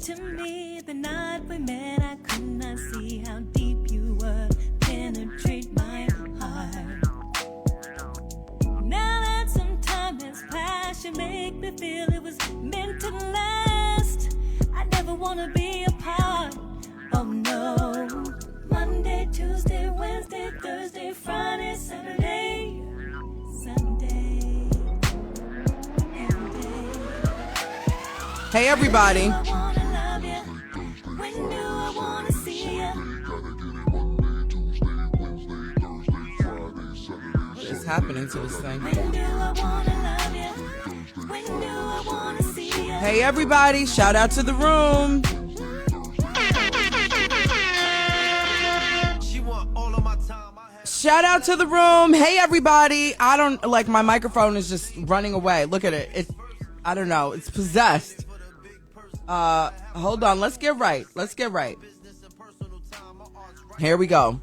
to me the night we met. I could not see how deep you were, penetrate my heart. Now that some time has passed, you make me feel it was meant to last. I never want to be apart, oh no. Monday, Tuesday, Wednesday, Thursday, Friday, Saturday, Sunday, every day. Hey everybody. When do I wanna see ya? What is happening to this thing? When do I wanna love ya? When do I wanna see ya? Hey everybody, shout out to the room. Shout out to the room. Hey everybody. I don't like my microphone is just running away. Look at it. I don't know. It's possessed. Hold on. Let's get right. Here we go.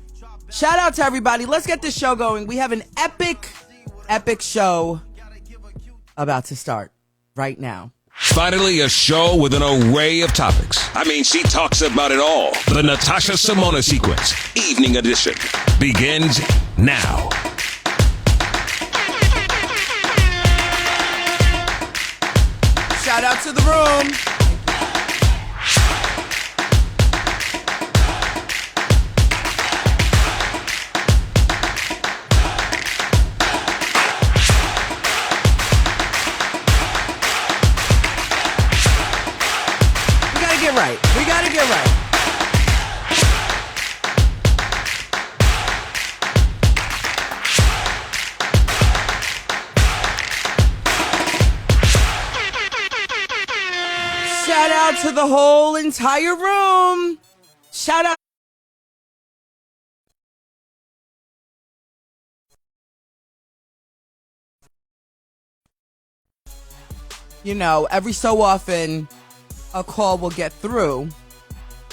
Shout out to everybody. Let's get this show going. We have an epic show about to start right now. Finally, a show with an array of topics. I mean, she talks about it all. The Natasha Simona sequence, evening edition, begins now. Shout out to the room. We gotta get right. Shout out to the whole entire room. Shout out. You know, every so often a call will get through,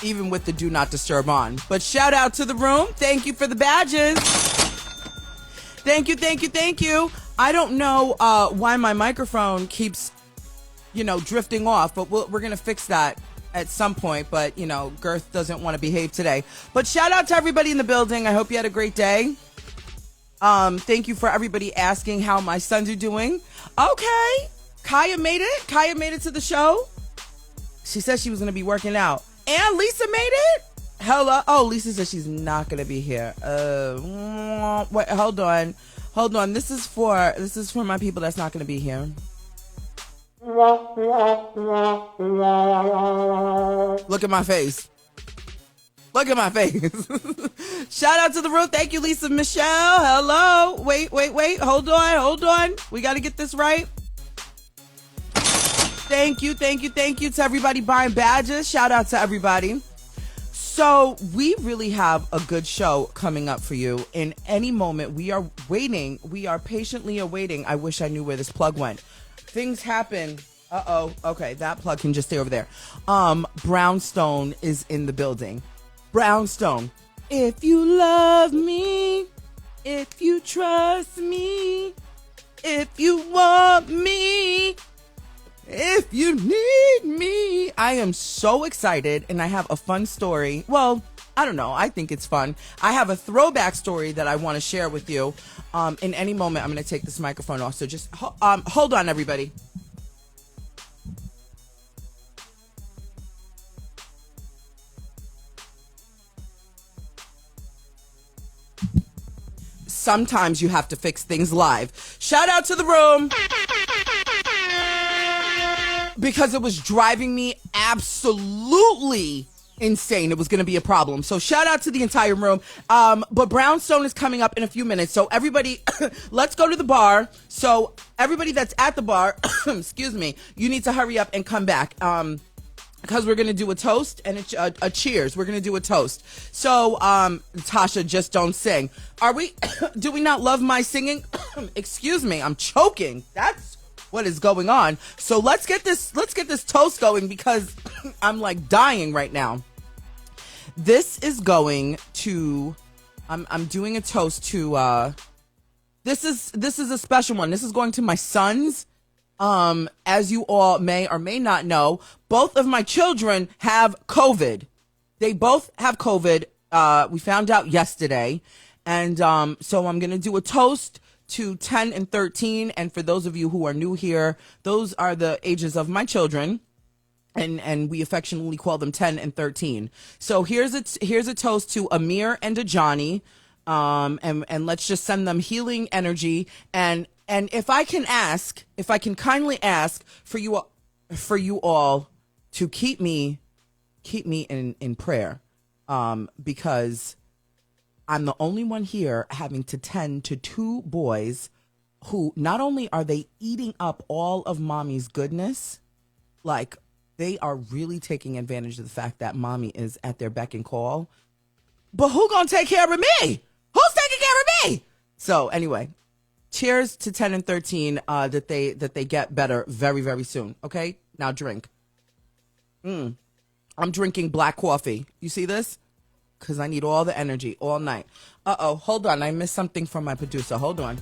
even with the do not disturb on. But shout out to the room. Thank you for the badges. Thank you. I don't know why my microphone keeps, drifting off, but we're going to fix that at some point. But, Girth doesn't want to behave today. But shout out to everybody in the building. I hope you had a great day. Thank you for everybody asking how my sons are doing. Okay. Kaya made it to the show. She said she was going to be working out. And Lisa made it? Hello? Oh, Lisa said she's not going to be here. Wait, hold on. This is for my people that's not going to be here. Look at my face. Shout out to the room. Thank you, Lisa Michelle. Hello. Wait. Hold on. We got to get this right. Thank you to everybody buying badges. Shout out to everybody. So we really have a good show coming up for you. In any moment, we are waiting. We are patiently awaiting. I wish I knew where this plug went. Things happen. Okay, that plug can just stay over there. Brownstone is in the building. Brownstone. If you love me, if you trust me, if you want me, if you need me. I am so excited, and I have a fun story. Well, I don't know. I think it's fun. I have a throwback story that I want to share with you. In any moment, I'm going to take this microphone off. So just hold on, everybody. Sometimes you have to fix things live. Shout out to the room. Because it was driving me absolutely insane. It was going to be a problem. So shout out to the entire room. But Brownstone is coming up in a few minutes. So everybody, let's go to the bar. So everybody that's at the bar, excuse me, you need to hurry up and come back. Because we're going to do a toast and a cheers. We're going to do a toast. So, Tasha, just don't sing. Do we not love my singing? Excuse me, I'm choking. That's what is going on. So let's get this toast going because I'm like dying right now. This is going to, I'm doing a toast to, this is a special one. This is going to my sons As you all may or may not know, both of my children have COVID. They both have COVID. We found out yesterday. And so I'm going to do a toast to 10 and 13. And for those of you who are new here, those are the ages of my children. And we affectionately call them 10 and 13. So here's a toast to Amir and to Johnny. And let's just send them healing energy. And if I can kindly ask for you all to keep me in prayer, because I'm the only one here having to tend to two boys who not only are they eating up all of mommy's goodness, like they are really taking advantage of the fact that mommy is at their beck and call. But who gonna take care of me? Who's taking care of me? So anyway, cheers to 10 and 13, that they get better very, very soon. Okay, now drink. I'm drinking black coffee. You see this? Because I need all the energy all night. Hold on. I missed something from my producer. Hold on.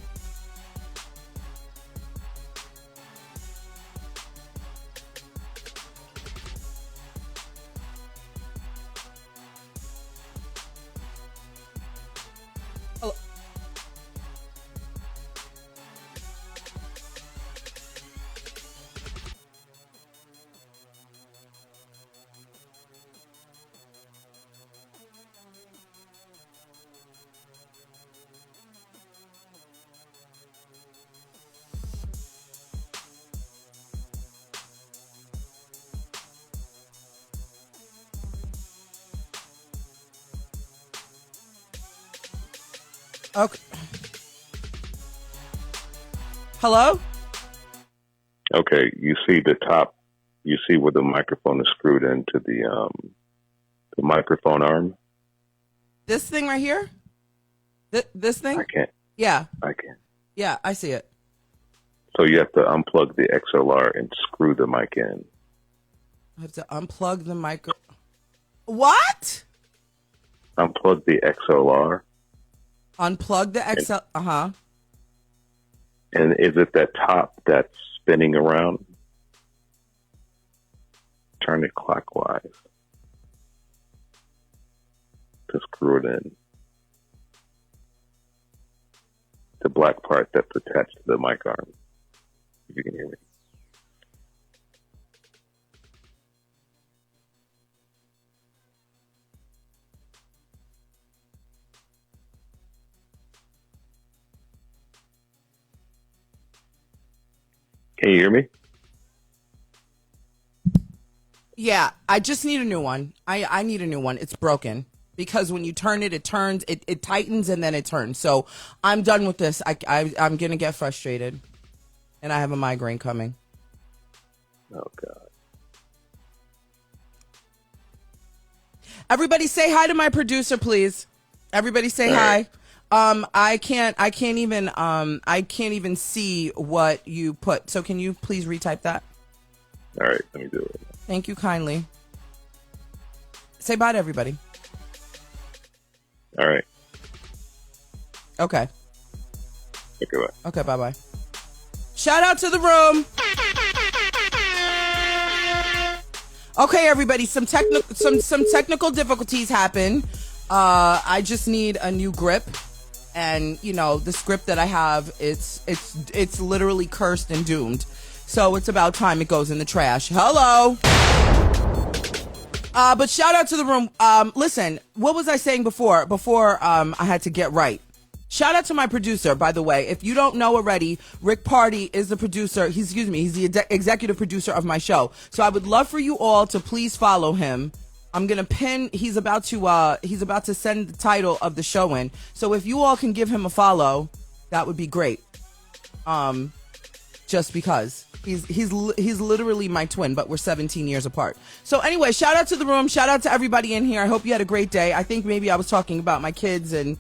Okay. Hello? Okay, you see the top, you see where the microphone is screwed into the microphone arm? This thing right here? This thing? I can't. Yeah. I can't. Yeah, I see it. So you have to unplug the XLR and screw the mic in. I have to unplug the micro. What? Unplug the XLR. Unplug the XL. Uh-huh. And is it that top that's spinning around? Turn it clockwise to screw it in. The black part that's attached to the mic arm. If you can hear me. Can you hear me? Yeah, I just need a new one. I need a new one. It's broken. Because when you turn it, it turns, it tightens and then it turns. So I'm done with this. I'm going to get frustrated. And I have a migraine coming. Oh, God. Everybody say hi to my producer, please. Everybody say hi. I can't even see what you put. So can you please retype that? All right, let me do it. Thank you kindly. Say bye to everybody. All right. Okay. Okay, bye. Okay, bye-bye. Shout out to the room. Okay, everybody, some technical difficulties happen. I just need a new grip. And, you know, the script that I have, it's literally cursed and doomed. So it's about time it goes in the trash. Hello. But shout out to the room. Listen, what was I saying before I had to get right? Shout out to my producer, by the way. If you don't know already, Rick Party is the producer. He's the executive producer of my show. So I would love for you all to please follow him. I'm going to pin, he's about to send the title of the show in. So if you all can give him a follow, that would be great. Just because he's literally my twin, but we're 17 years apart. So anyway, shout out to the room. Shout out to everybody in here. I hope you had a great day. I think maybe I was talking about my kids and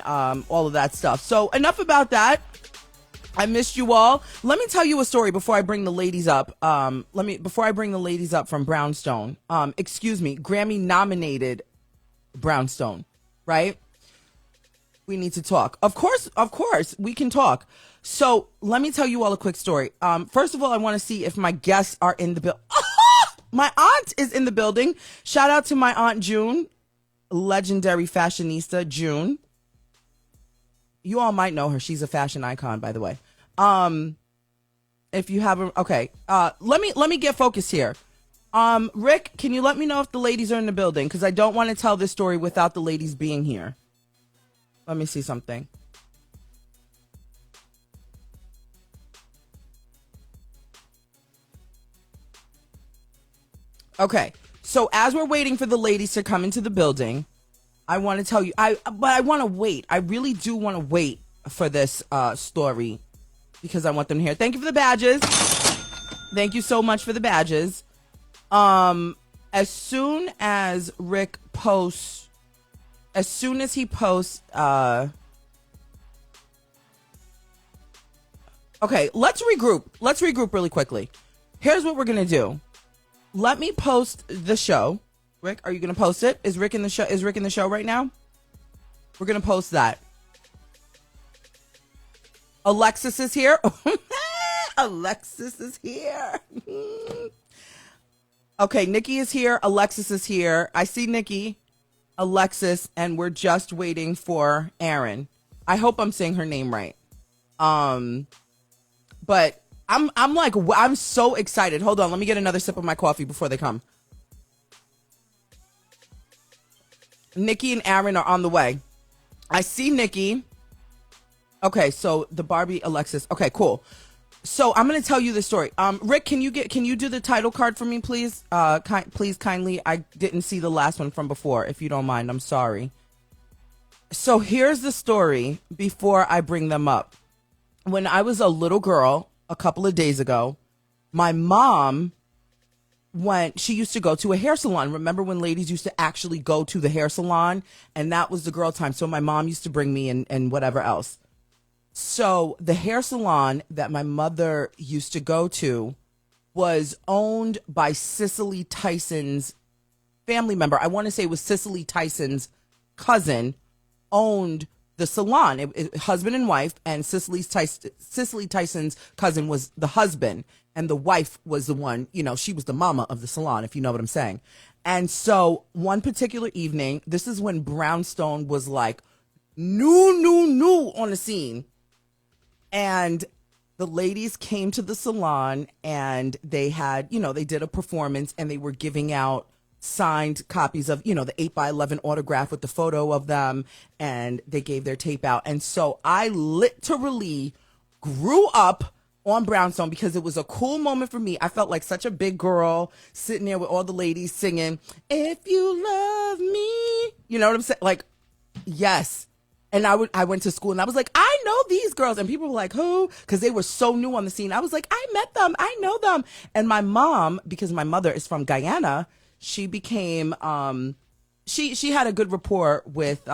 all of that stuff. So enough about that. I missed you all. Let me tell you a story before I bring the ladies up. Before I bring the ladies up from Brownstone. Grammy nominated Brownstone, right? We need to talk. Of course, we can talk. So let me tell you all a quick story. First of all, I want to see if my guests are in the building. My aunt is in the building. Shout out to my Aunt June, legendary fashionista June. You all might know her. She's a fashion icon, by the way. If you haven't, okay. Let me get focused here. Rick, can you let me know if the ladies are in the building? Because I don't want to tell this story without the ladies being here. Let me see something. Okay, so as we're waiting for the ladies to come into the building, I want to tell you, but I want to wait. I really do want to wait for this story because I want them here. Thank you for the badges. Thank you so much for the badges. As soon as Rick posts, as soon as he posts, okay, let's regroup. Let's regroup really quickly. Here's what we're going to do. Let me post the show. Rick, are you going to post it? Is Rick in the show? Is Rick in the show right now? We're going to post that. Alexis is here. Alexis is here. Okay, Nikki is here. Alexis is here. I see Nikki, Alexis, and we're just waiting for Aaron. I hope I'm saying her name right. But I'm so excited. Hold on, let me get another sip of my coffee before they come. Nikki and Aaron are on the way. I see Nikki. Okay, so the Barbie Alexis. Okay, cool. So I'm going to tell you the story. Rick, can you do the title card for me, please? Please, kindly. I didn't see the last one from before. If you don't mind, I'm sorry. So here's the story before I bring them up. When I was a little girl, a couple of days ago, my mom she used to go to a hair salon. Remember when ladies used to actually go to the hair salon? And that was the girl time. So my mom used to bring me and whatever else. So the hair salon that my mother used to go to was owned by Cicely Tyson's family member. I want to say it was Cicely Tyson's cousin owned the salon. Husband and wife, and Cicely Tyson's cousin was the husband, and the wife was the one, she was the mama of the salon, if you know what I'm saying. And so one particular evening, this is when Brownstone was like new on the scene. And the ladies came to the salon and they had, they did a performance and they were giving out signed copies of, the 8x11 autograph with the photo of them, and they gave their tape out. And so I literally grew up on Brownstone because it was a cool moment for me. I felt like such a big girl sitting there with all the ladies singing, "If you love me," you know what I'm saying? Like, yes. And I went to school and I was like, I know these girls. And people were like, who? Because they were so new on the scene. I was like, I met them. I know them. And my mom, because my mother is from Guyana, she became, she had a good rapport with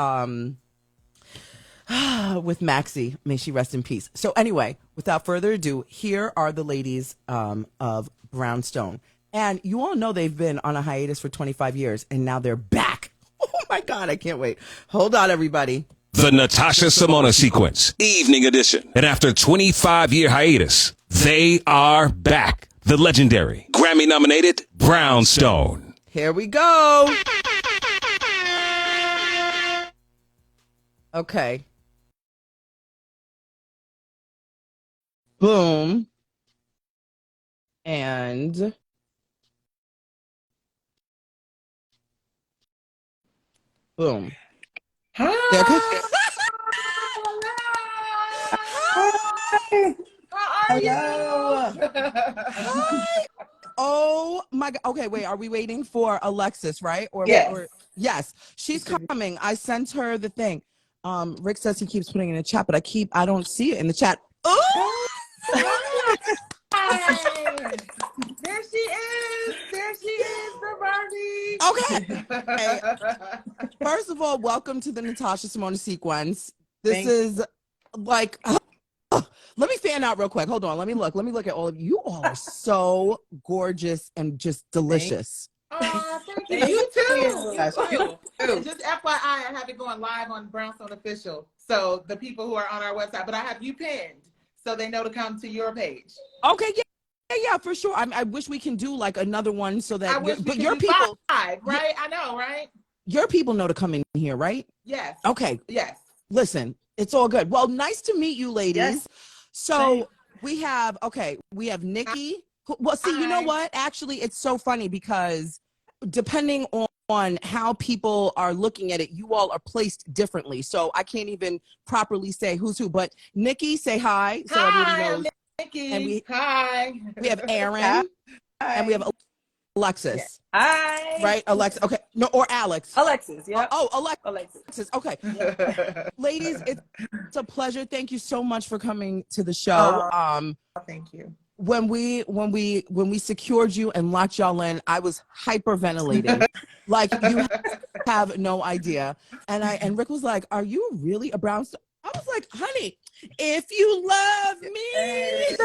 Maxie. May she rest in peace. So anyway, without further ado, here are the ladies of Brownstone. And you all know they've been on a hiatus for 25 years and now they're back. Oh my God, I can't wait. Hold on, everybody. The Natasha Simona sequence, evening edition. And after 25-year hiatus, they are back. The legendary Grammy nominated Brownstone. Here we go. Okay. Boom. And boom. Hi. How are you? Hi. Oh my God. Okay, wait. Are we waiting for Alexis, right? Yes. Yes. She's coming. I sent her the thing. Rick says he keeps putting it in the chat, but I don't see it in the chat. Oh! Hi. There she is. The Barbie. Okay. First of all, welcome to the Natasha Simona sequence. This is like, let me fan out real quick. Hold on. Let me look at all of you. You all are so gorgeous and just delicious. Oh, thank you. You too. And just FYI, I have it going live on Brownstone Official. So the people who are on our website, but I have you pinned so they know to come to your page. Okay, yeah, for sure. I wish we can do like another one so that. But your people, five, right? I know, right? Your people know to come in here, right? Yes. Okay. Yes. Listen, it's all good. Well, nice to meet you, ladies. Yes. So we have Nikki. Well, see, you know what? Actually, it's so funny because depending on how people are looking at it, you all are placed differently. So I can't even properly say who's who. But Nikki, say hi. So everybody knows. Nikki. And we have Aaron. Hi. And we have Alexis. Yeah. Hi. Right? Alexa. Okay. No, or Alex. Alexis. Yeah. Alexis. Okay. Ladies, it's a pleasure. Thank you so much for coming to the show. Thank you. When we secured you and locked y'all in, I was hyperventilating. Like you have no idea. And Rick was like, "Are you really a Brownstone?" I was like, "Honey, if you love me,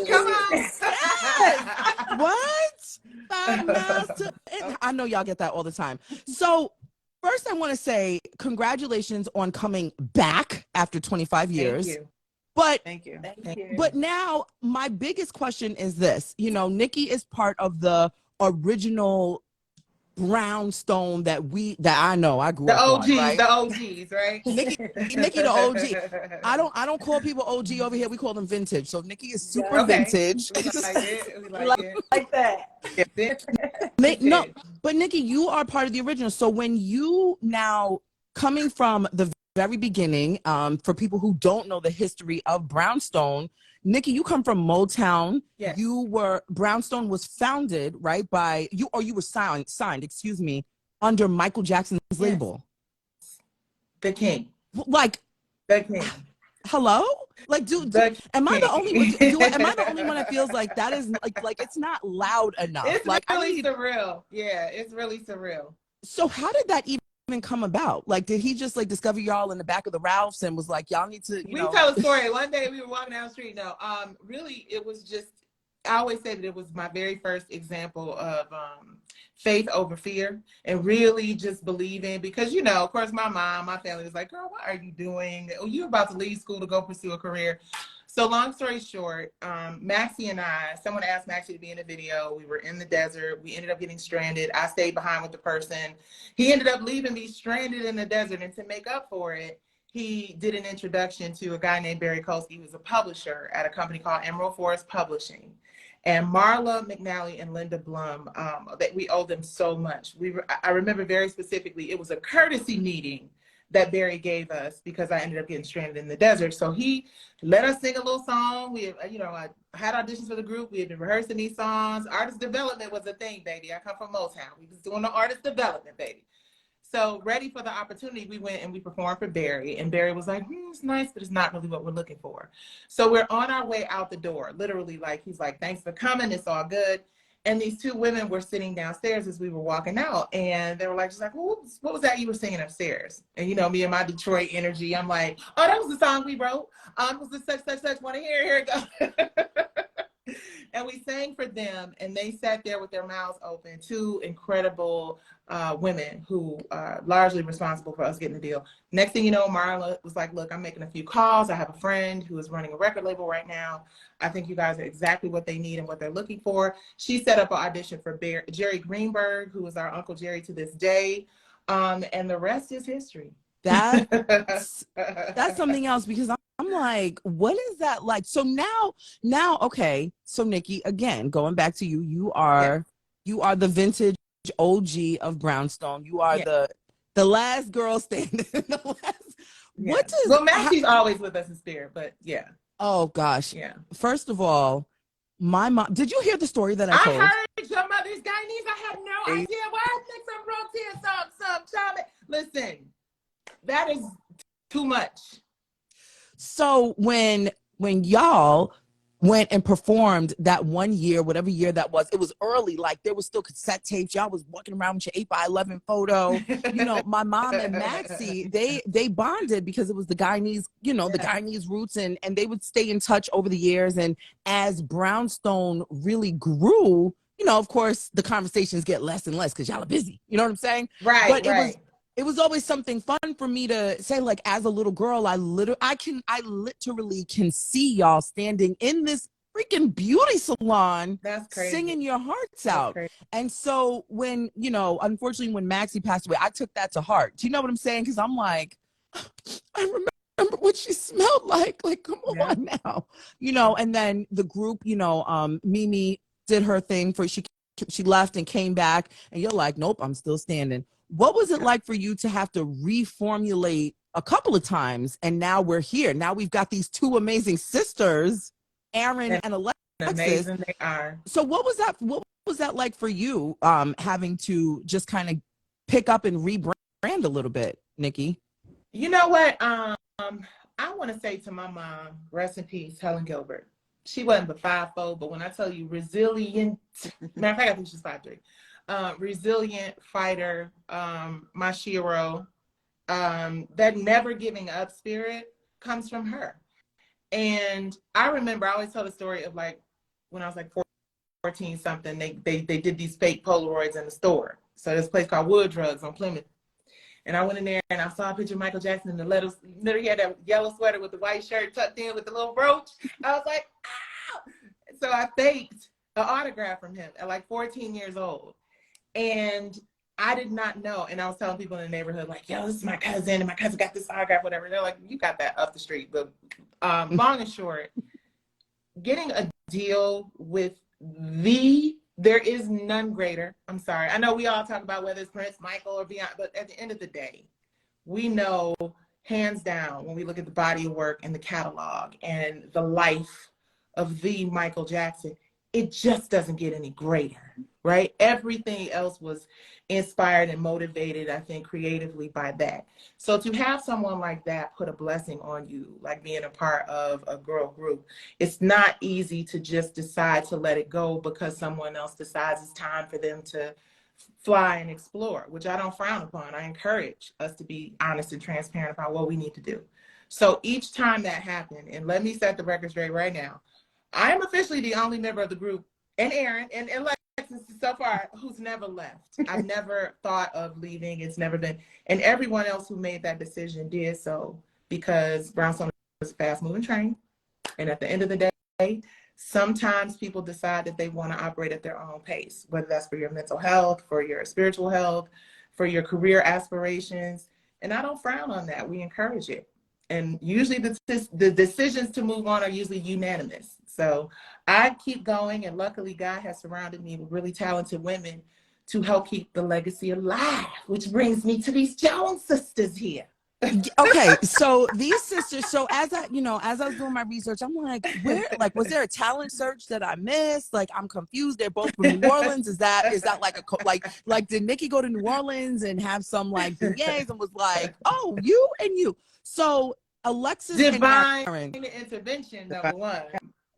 come on." Yes. What? 5 miles to. I know y'all get that all the time. So first, I want to say congratulations on coming back after 25 years. Thank you. But Thank you. But now my biggest question is this. You know, Nikki is part of the original Brownstone that I know I grew up OGs, on, right? the OGs, right? Nikki the OG. I don't call people OG over here. We call them vintage. So Nikki is super vintage. We like that. No, but Nikki, you are part of the original. So when you now coming from the very beginning, for people who don't know the history of Brownstone, Nikki, you come from Motown. Yes. Brownstone was founded, right, by you, or you were signed, under Michael Jackson's label. The King. Like, the King. Hello? Like, am I the only one that feels like that is like it's not loud enough? It's like really surreal. Yeah, it's really surreal. So how did that even come about? Like, did he just like discover y'all in the back of the Ralphs and was like, y'all need to, We tell a story. One day we were walking down the street. No, really, it was just, I always say that it was my very first example of faith over fear and really just believing, because, you know, of course, my family was like, girl, what are you doing? Oh, you're about to leave school to go pursue a career. So long story short, Maxie and someone asked Maxie to be in a video. We were in the desert. We ended up getting stranded. I stayed behind with the person. He ended up leaving me stranded in the desert. And to make up for it, he did an introduction to a guy named Barry Kolsky, who's a publisher at a company called Emerald Forest Publishing. And Marla McNally and Linda Blum, that we owe them so much. I remember very specifically, it was a courtesy meeting that Barry gave us because I ended up getting stranded in the desert. So he let us sing a little song. I had auditions for the group. We had been rehearsing these songs. Artist development was a thing, baby. I come from Motown. We was doing the artist development, baby. So ready for the opportunity, we went and we performed for Barry. And Barry was like, it's nice, but it's not really what we're looking for. So we're on our way out the door. Literally, like, he's like, thanks for coming. It's all good. And these two women were sitting downstairs as we were walking out. And they were like, just like, well, what was that you were singing upstairs? And, you know, me and my Detroit energy, I'm like, oh, that was the song we wrote. It was the such, want to hear, here it goes. And we sang for them, and they sat there with their mouths open, two incredible women who are largely responsible for us getting the deal. Next thing you know, Marla was like, look, I'm making a few calls. I have a friend who is running a record label right now. I think you guys are exactly what they need and what they're looking for. She set up an audition for Jerry Greenberg, who is our Uncle Jerry to this day. And the rest is history. That's something else, because I'm like, what is that like? So now, okay. So Nikki, again, going back to you, you are the vintage OG of Brownstone. You are the last girl standing. Well, Maxie's always with us in spirit, but yeah. Oh gosh. Yeah. First of all, my mom, did you hear the story that I told? I heard your mother's Guyanese. I have no idea why I think some wrong here, some charming. Listen, that is too much. So when y'all went and performed that one year, whatever year that was, it was early, like there was still cassette tapes. Y'all was walking around with your 8x11 photo. You know, my mom and Maxie, they bonded because it was the Guyanese, the Guyanese roots, and they would stay in touch over the years. And as Brownstone really grew, of course, the conversations get less and less because y'all are busy. You know what I'm saying? Right, but right. it was always something fun for me to say, like, as a little girl, I literally can see y'all standing in this freaking beauty salon That's crazy. singing your hearts That's out. crazy. And so when, unfortunately, when Maxie passed away, I took that to heart. Do you know what I'm saying? Because I'm like, I remember what she smelled like. Like, come Yeah. on now. And then the group, Mimi did her thing she left and came back, and you're like, nope, I'm still standing. What was it like for you to have to reformulate a couple of times, and now we're here? Now we've got these two amazing sisters, Aaron and Alexis. Amazing they are. So what was that like for you, having to just kind of pick up and rebrand a little bit, Nikki? You know what? I want to say to my mom, rest in peace, Helen Gilbert. She wasn't the 5'4", but when I tell you resilient, matter of fact, I think she's 5'3". Resilient fighter, my Shiro. That never giving up spirit comes from her. And I remember, I always tell the story of, like, when I was like 14 something, they did these fake Polaroids in the store. So this place called Wood Drugs on Plymouth. And I went in there and I saw a picture of Michael Jackson in the letters. He had that yellow sweater with the white shirt tucked in with the little brooch. I was like, ah! So I faked an autograph from him at like 14 years old. And I did not know. And I was telling people in the neighborhood, like, yo, this is my cousin, and my cousin got this autograph, whatever. They're like, you got that up the street. But long and short, getting a deal with there is none greater. I'm sorry. I know we all talk about whether it's Prince, Michael, or Beyonce, but at the end of the day, we know hands down when we look at the body of work and the catalog and the life of the Michael Jackson, it just doesn't get any greater, right? Everything else was inspired and motivated, I think, creatively by that. So to have someone like that put a blessing on you, like being a part of a girl group, it's not easy to just decide to let it go because someone else decides it's time for them to fly and explore, which I don't frown upon. I encourage us to be honest and transparent about what we need to do. So each time that happened, and let me set the record straight right now, I am officially the only member of the group, and Aaron, and so far, who's never left. I've never thought of leaving. It's never been. And everyone else who made that decision did so because Brownstone is a fast-moving train. And at the end of the day, sometimes people decide that they want to operate at their own pace, whether that's for your mental health, for your spiritual health, for your career aspirations. And I don't frown on that. We encourage it. And usually the decisions to move on are usually unanimous. So I keep going, and luckily God has surrounded me with really talented women to help keep the legacy alive, which brings me to these Jones sisters here. Okay, so these sisters, so as I was doing my research, I'm like, was there a talent search that I missed? Like, I'm confused. They're both from New Orleans. Is that like did Nikki go to New Orleans and have some like beignets and was like, oh, you and you? So Alexis Divine and Aaron, intervention, number one.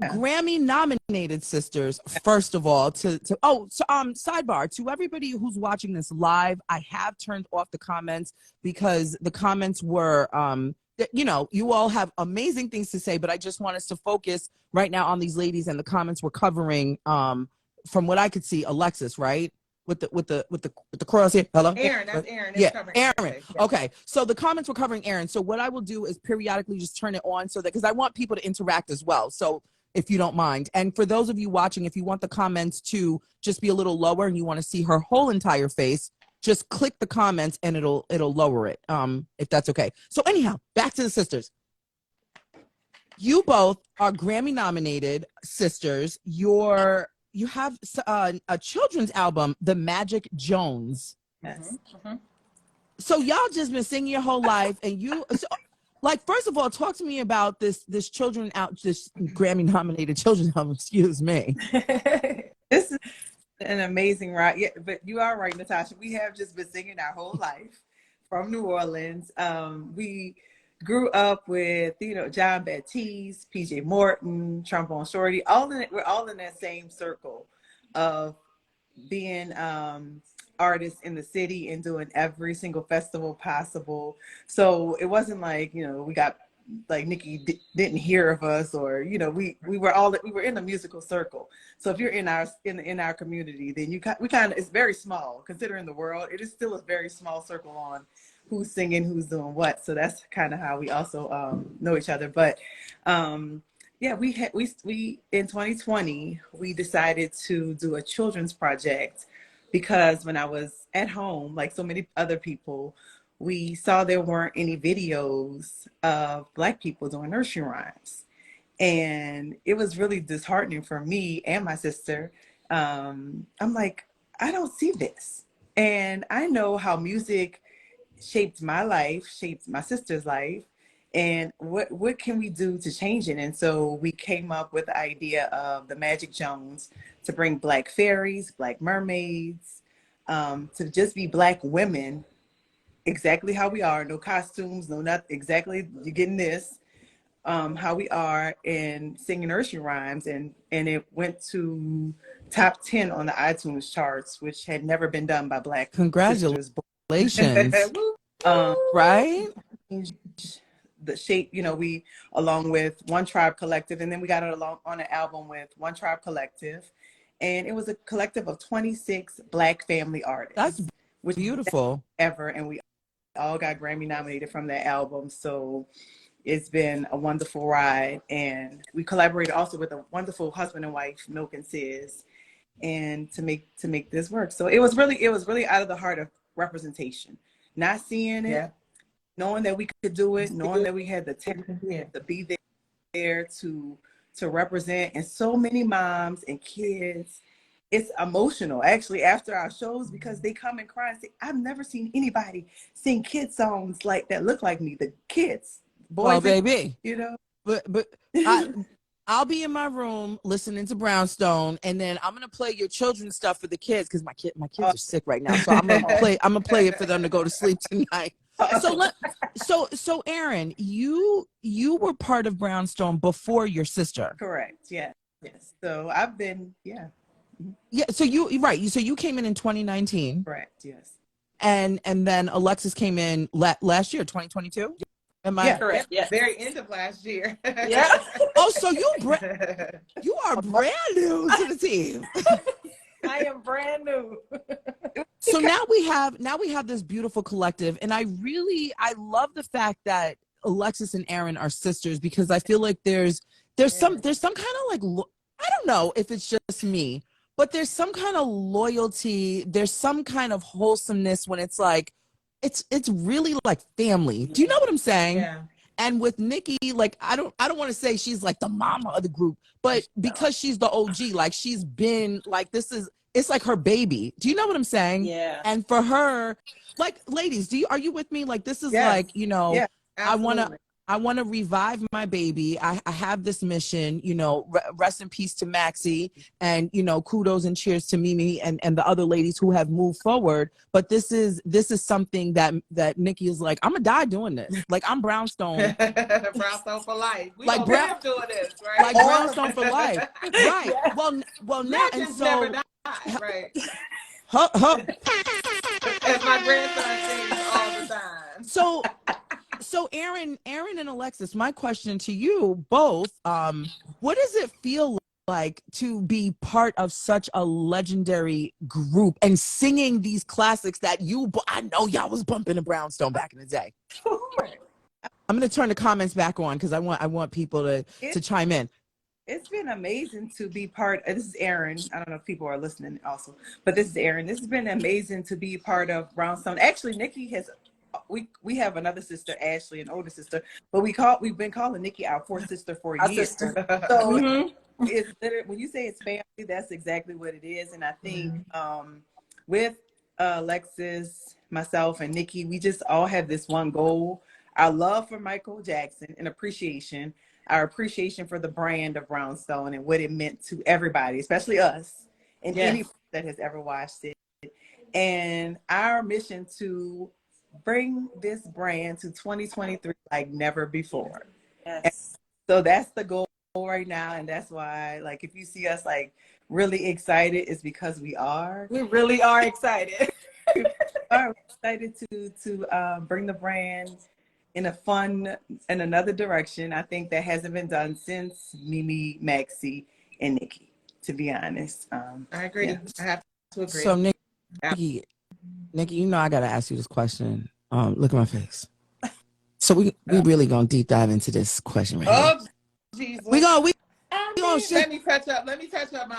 Grammy nominated sisters, first of all, sidebar to everybody who's watching this live, I have turned off the comments because the comments were, you all have amazing things to say, but I just want us to focus right now on these ladies, and the comments were covering, from what I could see, Alexis, right? With the curls here. Hello? Aaron, that's Aaron. Yeah, Aaron. Okay. So the comments were covering Aaron. So what I will do is periodically just turn it on because I want people to interact as well. So if you don't mind. And for those of you watching, if you want the comments to just be a little lower and you want to see her whole entire face, just click the comments and it'll lower it, if that's okay. So anyhow, back to the sisters. You both are Grammy nominated sisters. You have a children's album, The Magic Jones. Yes. Mm-hmm. So y'all just been singing your whole life, and like, first of all, talk to me about this Grammy nominated children's album. Excuse me. This is an amazing ride. Yeah, but you are right, Natasha. We have just been singing our whole life from New Orleans. We grew up with, John Baptiste, PJ Morton, Trombone Shorty. We're all in that same circle of being artists in the city and doing every single festival possible. So it wasn't like, we got like Nikki didn't hear of us, or you know, we were in a musical circle. So if you're in our community, then we kind of, it's very small considering the world. It is still a very small circle on who's singing, who's doing what. So that's kind of how we also know each other. But yeah, we in 2020 we decided to do a children's project because when I was at home, like so many other people, we saw there weren't any videos of Black people doing nursery rhymes. And it was really disheartening for me and my sister. I'm like, I don't see this. And I know how music shaped my life, shaped my sister's life. And what can we do to change it? And so we came up with the idea of the Magic Jones to bring Black fairies, Black mermaids, to just be Black women exactly how we are, no costumes, no not exactly, you're getting this, how we are, and singing nursery rhymes, and it went to top 10 on the iTunes charts, which had never been done by Black Congratulations. sisters. Right? The shape, you know, we, along with One Tribe Collective, and then we got it along on an album with One Tribe Collective, and it was a collective of 26 Black family artists. That's which beautiful. Ever, and we all got Grammy nominated from that album. So it's been a wonderful ride, and we collaborated also with a wonderful husband and wife, Milk and Sis, and to make this work. So it was really out of the heart of representation, not seeing it, knowing that we could do it, knowing that we had the talent to be there to represent, and so many moms and kids. It's emotional actually after our shows, because they come and cry and say, I've never seen anybody sing kid songs like that look like me. The kids, boys, well, baby, you know. But I'll be in my room listening to Brownstone, and then I'm gonna play your children's stuff for the kids because my kids are sick right now. So I'm gonna play it for them to go to sleep tonight. So Aaron, you were part of Brownstone before your sister. Correct. Yes. So I've been So you came in 2019. Correct. Yes. And then Alexis came in last year, 2022. Am I correct? Yeah. Very end of last year. Yeah. Oh, so you are brand new to the team. I am brand new. So now we have this beautiful collective, and I love the fact that Alexis and Aaron are sisters, because I feel like there's some kind of like, I don't know if it's just me, but there's some kind of loyalty, there's some kind of wholesomeness when it's like it's really like family. Do you know what I'm saying? Yeah. And with Nikki, like I don't want to say she's like the mama of the group, but because she's the OG, like she's been like, it's like her baby. Do you know what I'm saying? Yeah. And for her, like, ladies, are you with me? Like, this is like, you know, I want to revive my baby. I have this mission, you know, rest in peace to Maxie, and, you know, kudos and cheers to Mimi and the other ladies who have moved forward. But this is something that Nikki is like, I'm gonna die doing this. Like, I'm Brownstone. Brownstone for life. We like live doing this, right? Like Brownstone for life. Right. Well now, and so never die, right. As my grandson sings all the time. So Aaron and Alexis, my question to you both, what does it feel like to be part of such a legendary group and singing these classics that I know y'all was bumping in Brownstone back in the day? I'm going to turn the comments back on because I want people to chime in. It's been amazing to be this is Aaron. I don't know if people are listening also, but this is Aaron. This has been amazing to be part of Brownstone. Actually, Nikki has, we have another sister, Ashley, an older sister, but we've been calling Nikki our fourth sister for years. So it's literally, when you say it's family, that's exactly what it is. And I think with Alexis, myself, and Nikki, we just all have this one goal: our love for Michael Jackson and appreciation. Our appreciation for the brand of Brownstone and what it meant to everybody, especially us, and anyone that has ever watched it. And our mission to bring this brand to 2023 like never before. Yes. And so that's the goal right now. And that's why, like, if you see us like really excited, it's because we are. We really are excited. We are excited to bring the brand in a fun in another direction. I think that hasn't been done since Mimi, Maxie, and Nikki. To be honest, I agree. yeah. I have to agree. So Nikki, you know I gotta ask you this question. Look at my face. So we really gonna deep dive into this question right here. Oh, Jesus. We gonna Let shift. me touch up my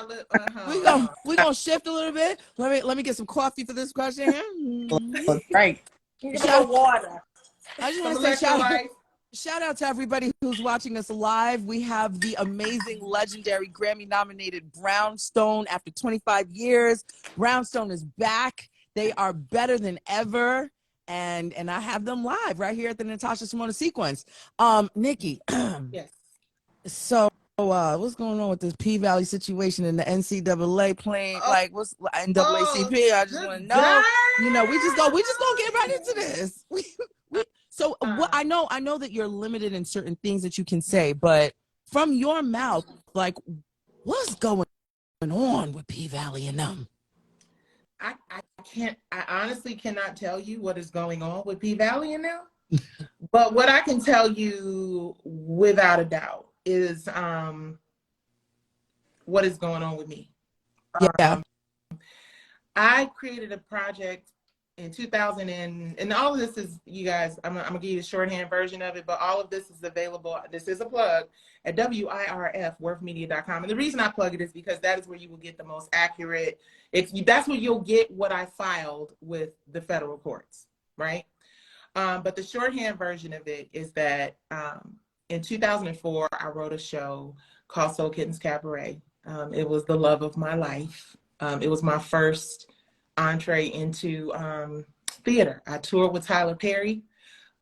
lip. We gonna shift a little bit. Let me get some coffee for this question here. Right. Water. I just Some want to say electrolytes. shout out to everybody who's watching us live. We have the amazing, legendary, Grammy-nominated Brownstone. After 25 years, Brownstone is back. They are better than ever, and I have them live right here at the Natasha Simona sequence. Nikki, Yes. so what's going on with this P.Valley situation in the NCAA playing? Like, what's NAACP? I just want to know. You know, we just gonna get right into this. So what I know that you're limited in certain things that you can say, but from your mouth, like, what's going on with P.Valley and them? I honestly cannot tell you what is going on with P.Valley and them. But what I can tell you without a doubt is what is going on with me. Yeah. I created a project in 2000 and all of this is, you guys, I'm gonna give you the shorthand version of it, but all of this is available. This is a plug at WIRFworthmedia.com. And the reason I plug it is because that is where you will get the most accurate, that's where you'll get what I filed with the federal courts, right? But the shorthand version of it is that in 2004, I wrote a show called Soul Kittens Cabaret. It was the love of my life. It was my first entree into theater. I toured with Tyler Perry.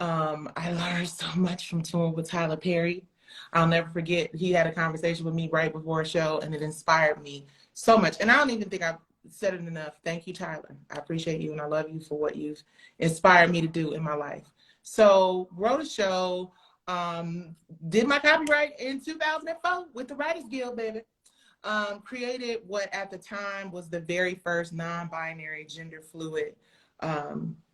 I learned so much from touring with Tyler Perry. I'll never forget, he had a conversation with me right before a show, and it inspired me so much. And I don't even think I've said it enough. Thank you, Tyler. I appreciate you, and I love you for what you've inspired me to do in my life. So wrote a show, did my copyright in 2004 with the Writers Guild, baby. Created what at the time was the very first non-binary, gender fluid,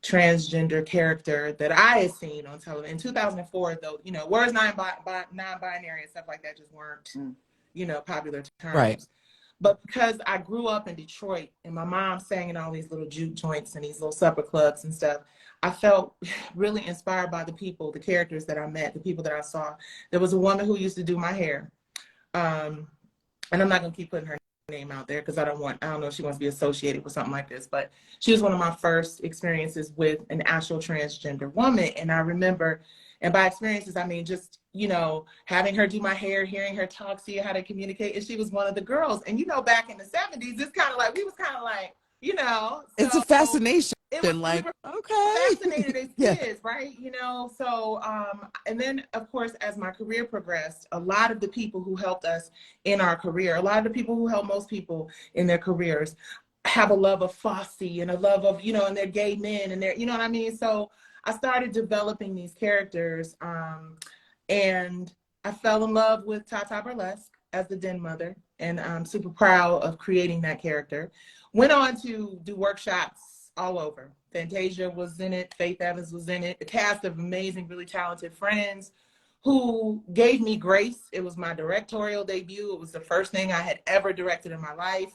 transgender character that I had seen on television. In 2004, though, you know, words non-binary and stuff like that just weren't, you know, popular terms. Right. But because I grew up in Detroit and my mom sang in all these little juke joints and these little supper clubs and stuff, I felt really inspired by the people, the characters that I met, the people that I saw. There was a woman who used to do my hair. And I'm not gonna keep putting her name out there because I don't know if she wants to be associated with something like this, but she was one of my first experiences with an actual transgender woman. And I remember, and by experiences, I mean just, you know, having her do my hair, hearing her talk, seeing how to communicate. And she was one of the girls. And, you know, back in the 70s, it's kind of like, we was kind of like, you know. It's a fascination. It was like, okay. Fascinated as kids, right? You know, so, and then, of course, as my career progressed, a lot of the people who helped us in our career, a lot of the people who help most people in their careers have a love of Fosse and a love of, you know, and they're gay men and they're, you know what I mean? So I started developing these characters, and I fell in love with Tata Burlesque as the Den Mother, and I'm super proud of creating that character. Went on to do workshops all over. Fantasia was in it, Faith Evans was in it, a cast of amazing, really talented friends who gave me grace. It was my directorial debut. It was the first thing I had ever directed in my life.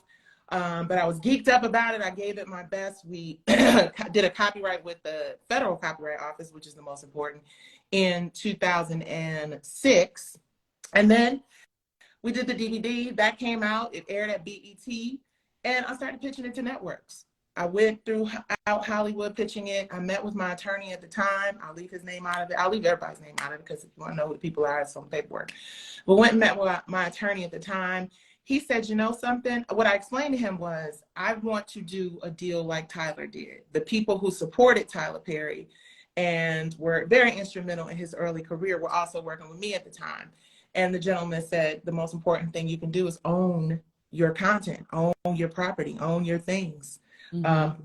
But I was geeked up about it. I gave it my best. We did a copyright with the Federal Copyright Office, which is the most important, in 2006. And then we did the DVD. That came out. It aired at BET. And I started pitching it to networks. I went throughout Hollywood pitching it. I met with my attorney at the time. I'll leave his name out of it. I'll leave everybody's name out of it because if you want to know who the people are, it's on paperwork. But went and met with my attorney at the time. He said, you know something? What I explained to him was, I want to do a deal like Tyler did. The people who supported Tyler Perry and were very instrumental in his early career were also working with me at the time. And the gentleman said, the most important thing you can do is own your content, own your property, own your things.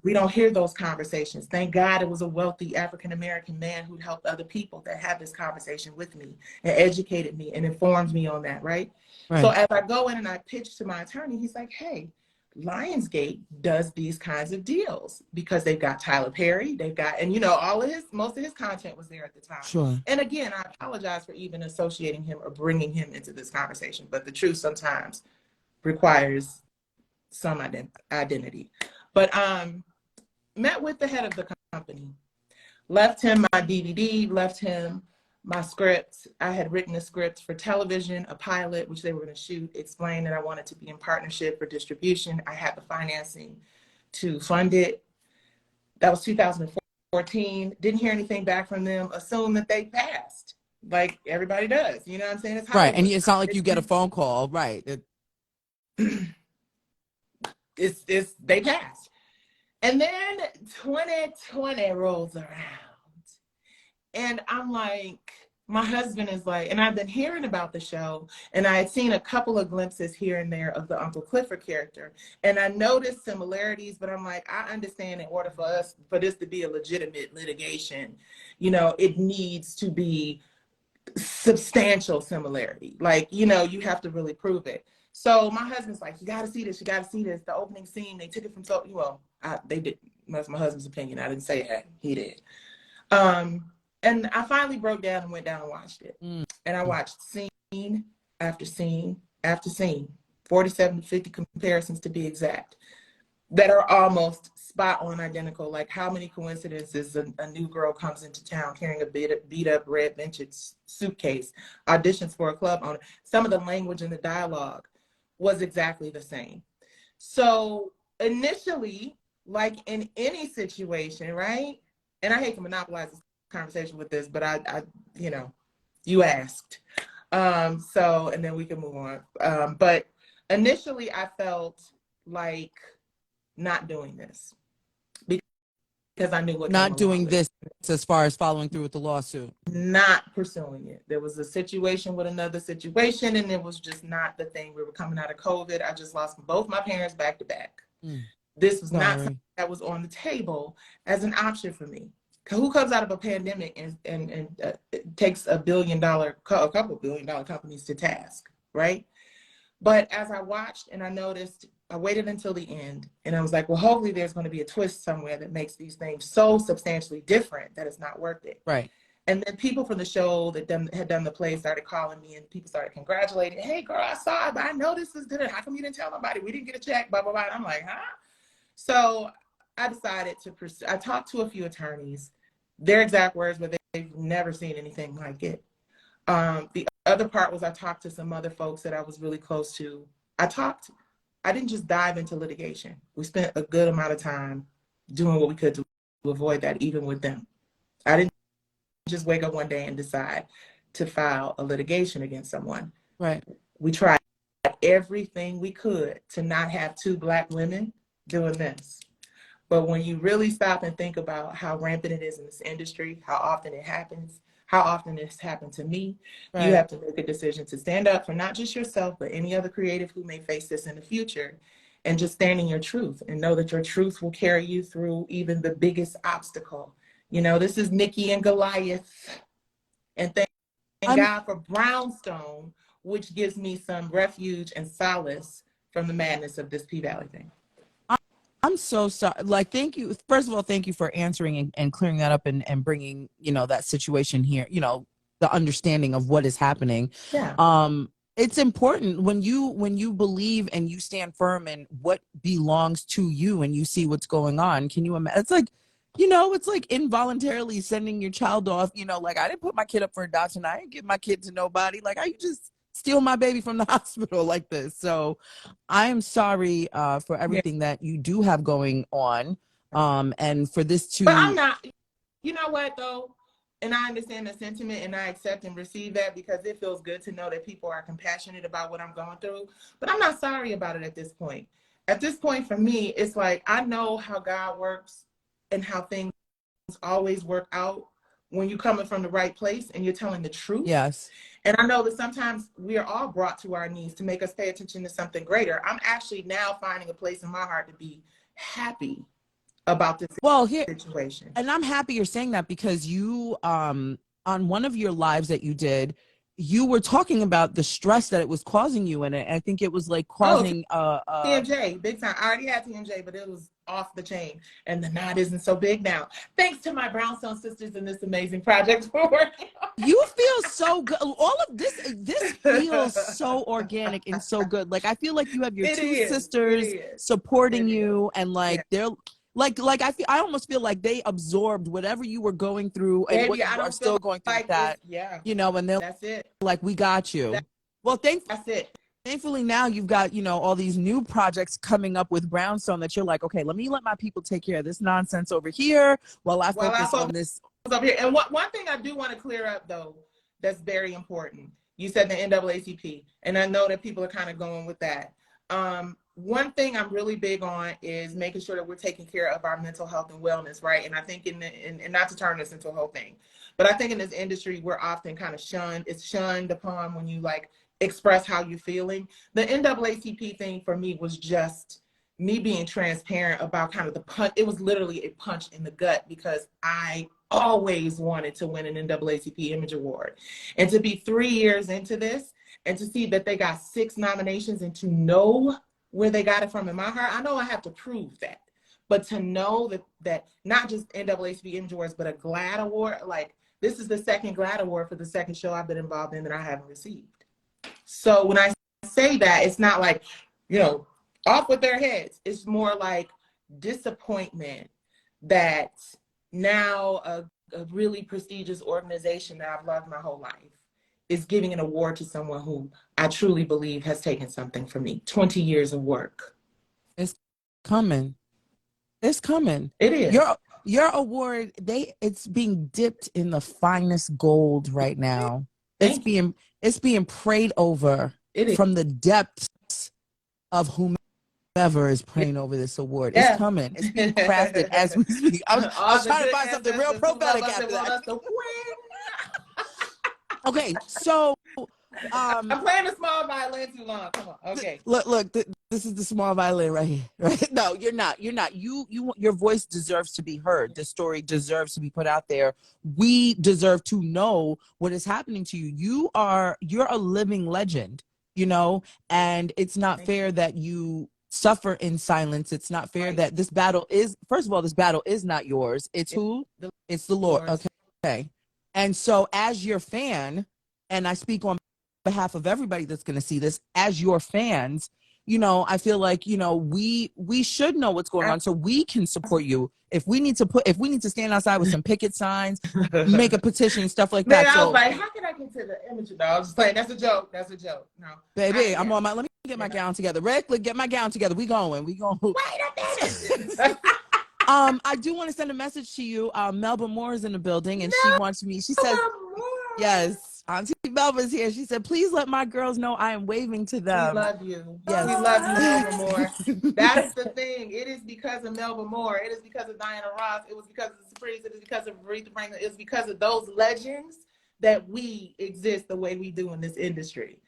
We don't hear those conversations. Thank God it was a wealthy African-American man who helped other people that had this conversation with me and educated me and informed me on that, right? So as I go in and I pitch to my attorney, he's like, hey, Lionsgate does these kinds of deals because they've got Tyler Perry, they've got, and you know, most of his content was there at the time. Sure. And again, I apologize for even associating him or bringing him into this conversation, but the truth sometimes requires some identity. But met with the head of the company, left him my DVD, left him my script. I had written a script for television, a pilot, which they were going to shoot, explain that I wanted to be in partnership for distribution. I had the financing to fund it. That was 2014. Didn't hear anything back from them. Assumed that they passed, like everybody does. You know what I'm saying? It's right. And it's not like you get a phone call, right? It's they passed. And then 2020 rolls around. And I'm like, my husband is like, and I've been hearing about the show, and I had seen a couple of glimpses here and there of the Uncle Clifford character. And I noticed similarities, but I'm like, I understand in order for this to be a legitimate litigation, you know, it needs to be substantial similarity. Like, you know, you have to really prove it. So my husband's like, you got to see this. You got to see this. The opening scene, they took it from they did. That's my husband's opinion. I didn't say that. He did. And I finally broke down and went down and watched it. And I watched scene after scene after scene, 47 to 50 comparisons to be exact, that are almost spot on identical. Like, how many coincidences a new girl comes into town carrying a beat up red vintage suitcase, auditions for a club owner. Some of the language and the dialogue was exactly the same. So initially, like in any situation, right? And I hate to monopolize this conversation with this, but I you know, you asked. So, and then we can move on. But initially I felt like not doing this because I knew what not doing this as far as following through with the lawsuit, not pursuing it. There was a situation with another situation, and it was just not the thing. We were coming out of COVID. I just lost both my parents back to back. This was not something that was on the table as an option for me. Who comes out of a pandemic and takes a couple $1 billion companies to task, right? But as I watched and I noticed, I waited until the end, and I was like, well, hopefully there's going to be a twist somewhere that makes these things so substantially different that it's not worth it. Right. And then people from the show that had done the play started calling me, and people started congratulating. Hey, girl, I saw it, but I know this is good. How come you didn't tell nobody? We didn't get a check, blah, blah, blah. And I'm like, huh? So I decided to pursue. I talked to a few attorneys. Their exact words were they've never seen anything like it. The other part was I talked to some other folks that I was really close to. I didn't just dive into litigation. We spent a good amount of time doing what we could to avoid that, even with them. I didn't just wake up one day and decide to file a litigation against someone. Right. We tried everything we could to not have two Black women doing this. But when you really stop and think about how rampant it is in this industry, how often it happens, how often it's happened to me, you have to make a decision to stand up for not just yourself, but any other creative who may face this in the future, and just stand in your truth and know that your truth will carry you through even the biggest obstacle. You know, this is Nikki and Goliath. And thank God for Brownstone, which gives me some refuge and solace from the madness of this P.Valley thing. I'm so sorry. Like, thank you. First of all, thank you for answering and clearing that up and bringing, you know, that situation here, you know, the understanding of what is happening. Yeah. It's important when you believe and you stand firm in what belongs to you and you see what's going on. Can you imagine? It's like, you know, it's like involuntarily sending your child off, you know, like I didn't put my kid up for adoption. I didn't give my kid to nobody. Like, how you just steal my baby from the hospital like this? So I am sorry for everything that you do have going on. And for this to... But I'm not, you know what though? And I understand the sentiment and I accept and receive that because it feels good to know that people are compassionate about what I'm going through. But I'm not sorry about it at this point. At this point for me, it's like I know how God works and how things always work out when you're coming from the right place and you're telling the truth. Yes. And I know that sometimes we are all brought to our knees to make us pay attention to something greater. I'm actually now finding a place in my heart to be happy about this situation. And I'm happy you're saying that because you, on one of your lives that you did, you were talking about the stress that it was causing you in it. I think it was like causing TMJ, big time. I already had TMJ, but it was off the chain, and the knot isn't so big now. Thanks to my Brownstone sisters and this amazing project we're working on. You feel so good. All of this feels so organic and so good. Like I feel like you have your two sisters supporting you, and like they're like I almost feel like they absorbed whatever you were going through and Baby, what you are still going through with that. You know, and they're that's it. Like, we got you. Well, That's it. Thankfully now you've got, you know, all these new projects coming up with Brownstone that you're like, okay, let me let my people take care of this nonsense over here while I focus on this over here. And one thing I do want to clear up though, that's very important. You said the NAACP, and I know that people are kind of going with that. One thing I'm really big on is making sure that we're taking care of our mental health and wellness, right? And I think and not to turn this into a whole thing, but I think in this industry, we're often kind of shunned. It's shunned upon when you like express how you're feeling. The NAACP thing for me was just me being transparent about kind of the punch. It was literally a punch in the gut because I always wanted to win an NAACP Image Award. And to be 3 years into this and to see that they got 6 nominations and to know where they got it from in my heart, I know I have to prove that. But to know that not just NAACP Image Awards, but a GLAAD Award, like this is the second GLAAD Award for the second show I've been involved in that I haven't received. So when I say that, it's not like, you know, off with their heads. It's more like disappointment that now a really prestigious organization that I've loved my whole life is giving an award to someone who I truly believe has taken something from me. 20 years of work. It's coming. It's coming. It is. Your award, it's being dipped in the finest gold right now. It's being prayed over from the depths of whomever is praying over this award. It's coming. It's being crafted as we speak. I was trying to find something real prophetic after that. Okay, so I'm playing the small violin too long. Come on. Okay. Look. This is the small violin right here. Right? No, you're not. Your voice deserves to be heard. The story deserves to be put out there. We deserve to know what is happening to you. You're a living legend, you know, and it's not fair that you suffer in silence. It's not fair that this battle is, first of all, this battle is not yours. It's who? It's the Lord. Okay. And so as your fan, and I speak on behalf of everybody that's going to see this, as your fans, you know, I feel like, you know, we should know what's going on so we can support you. If we need to stand outside with some picket signs, make a petition, stuff like that. I was like, how can I get to the image? No, I was just playing. That's a joke. No. Baby, let me get my gown together. Rick, get my gown together. We going. Wait a minute. I do want to send a message to you. Melba Moore is in the building and she wants me. She says, yes. Auntie Melba's here. She said, please let my girls know I am waving to them. We love you. Yes. We love you, Melba Moore. That is the thing. It is because of Melba Moore. It is because of Diana Ross. It was because of the Supremes. It is because of Aretha Franklin. It's because of those legends that we exist the way we do in this industry.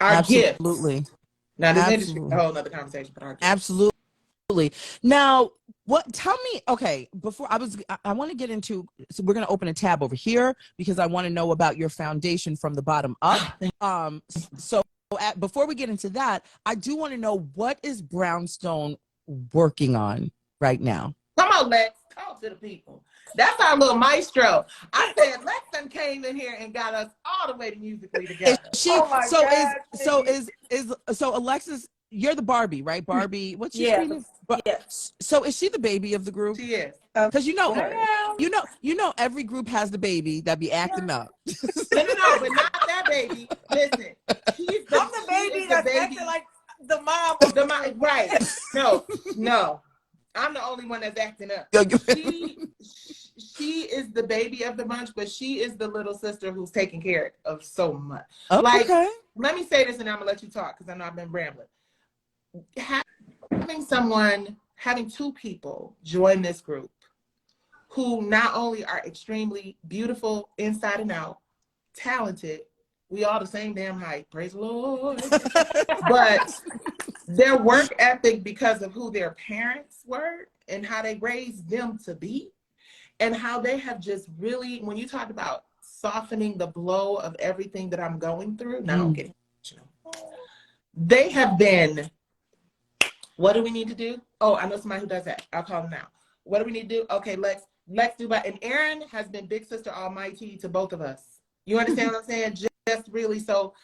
Our gifts. Absolutely. Now, this industry is a whole other conversation, but our gifts. Absolutely. Now, tell me, okay, before I want to get into, so we're going to open a tab over here because I want to know about your foundation from the bottom up. Before we get into that, I do want to know, what is Brownstone working on right now? Come on, Lex, talk to the people. That's our little maestro. I said Lex done came in here and got us all the way to musically together. So Alexis, you're the Barbie, right? Barbie, what's your name? Yes. So is she the baby of the group? She is. Because you know, every group has the baby that be acting up. No, but not that baby. Listen, I'm the baby that's acting like the mom. Right? No. I'm the only one that's acting up. She is the baby of the bunch, but she is the little sister who's taking care of so much. Okay. Let me say this, and I'm gonna let you talk because I know I've been rambling. Having two people join this group who not only are extremely beautiful inside and out, talented, we all the same damn height, praise the Lord, but their work ethic, because of who their parents were and how they raised them to be, and how they have just really, when you talk about softening the blow of everything that I'm going through. Now I'm getting emotional. They have been, what do we need to do? Oh, I know somebody who does that. I'll call them now. What do we need to do? Okay, let's do that. And Erin has been Big Sister Almighty to both of us. You understand what I'm saying? Just really, so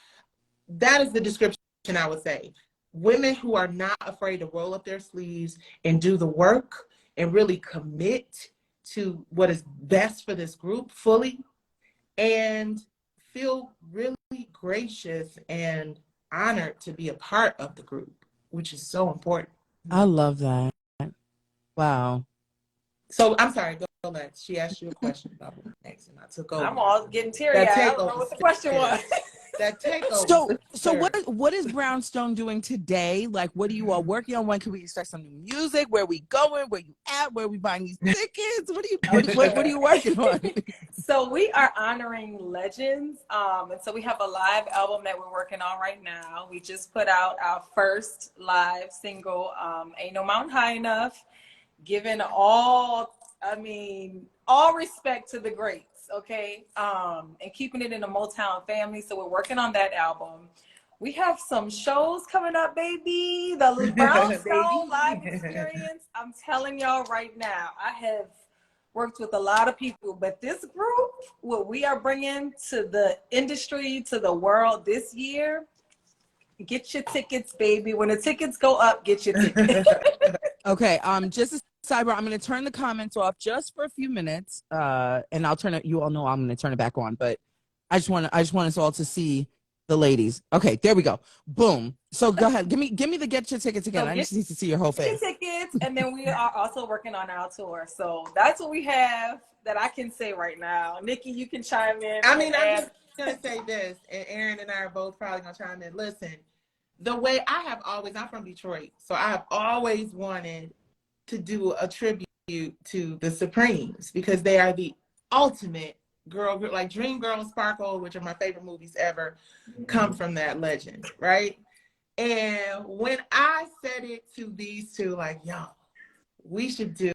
that is the description I would say. Women who are not afraid to roll up their sleeves and do the work and really commit to what is best for this group fully and feel really gracious and honored to be a part of the group, which is so important. I love that. Wow. So I'm sorry, go Lex. She asked you a question about next, and I took over. I'm all getting teary-eyed. I don't know what the question was. That takeover. So what is Brownstone doing today? Like, what are you all working on? When can we expect some new music? Where are we going? Where you at? Where are we buying these tickets? What are you working on? So we are honoring legends. And so we have a live album that we're working on right now. We just put out our first live single, Ain't No Mountain High Enough, giving all respect to the greats, okay? And keeping it in the Motown family. So we're working on that album. We have some shows coming up, baby. The Brownstone live experience. I'm telling y'all right now, I have worked with a lot of people, but this group, what we are bringing to the industry, to the world this year, get your tickets, baby. When the tickets go up, get your tickets. Okay, just a sidebar. I'm going to turn the comments off just for a few minutes, and I'll turn it. You all know I'm going to turn it back on, but I just want us all to see the ladies. Okay, there we go. Boom. So go ahead. Give me the get your tickets again. I just need to see your whole face. Tickets, and then we are also working on our tour. So that's what we have that I can say right now. Nikki, you can chime in. I mean, I'm just gonna say this, and Erin and I are both probably gonna chime in. Listen, the way I'm from Detroit, so I have always wanted to do a tribute to the Supremes because they are the ultimate girl group. Like Dream Girl and Sparkle, which are my favorite movies ever, come from that legend, right? And when I said it to these two, like, yo, we should do,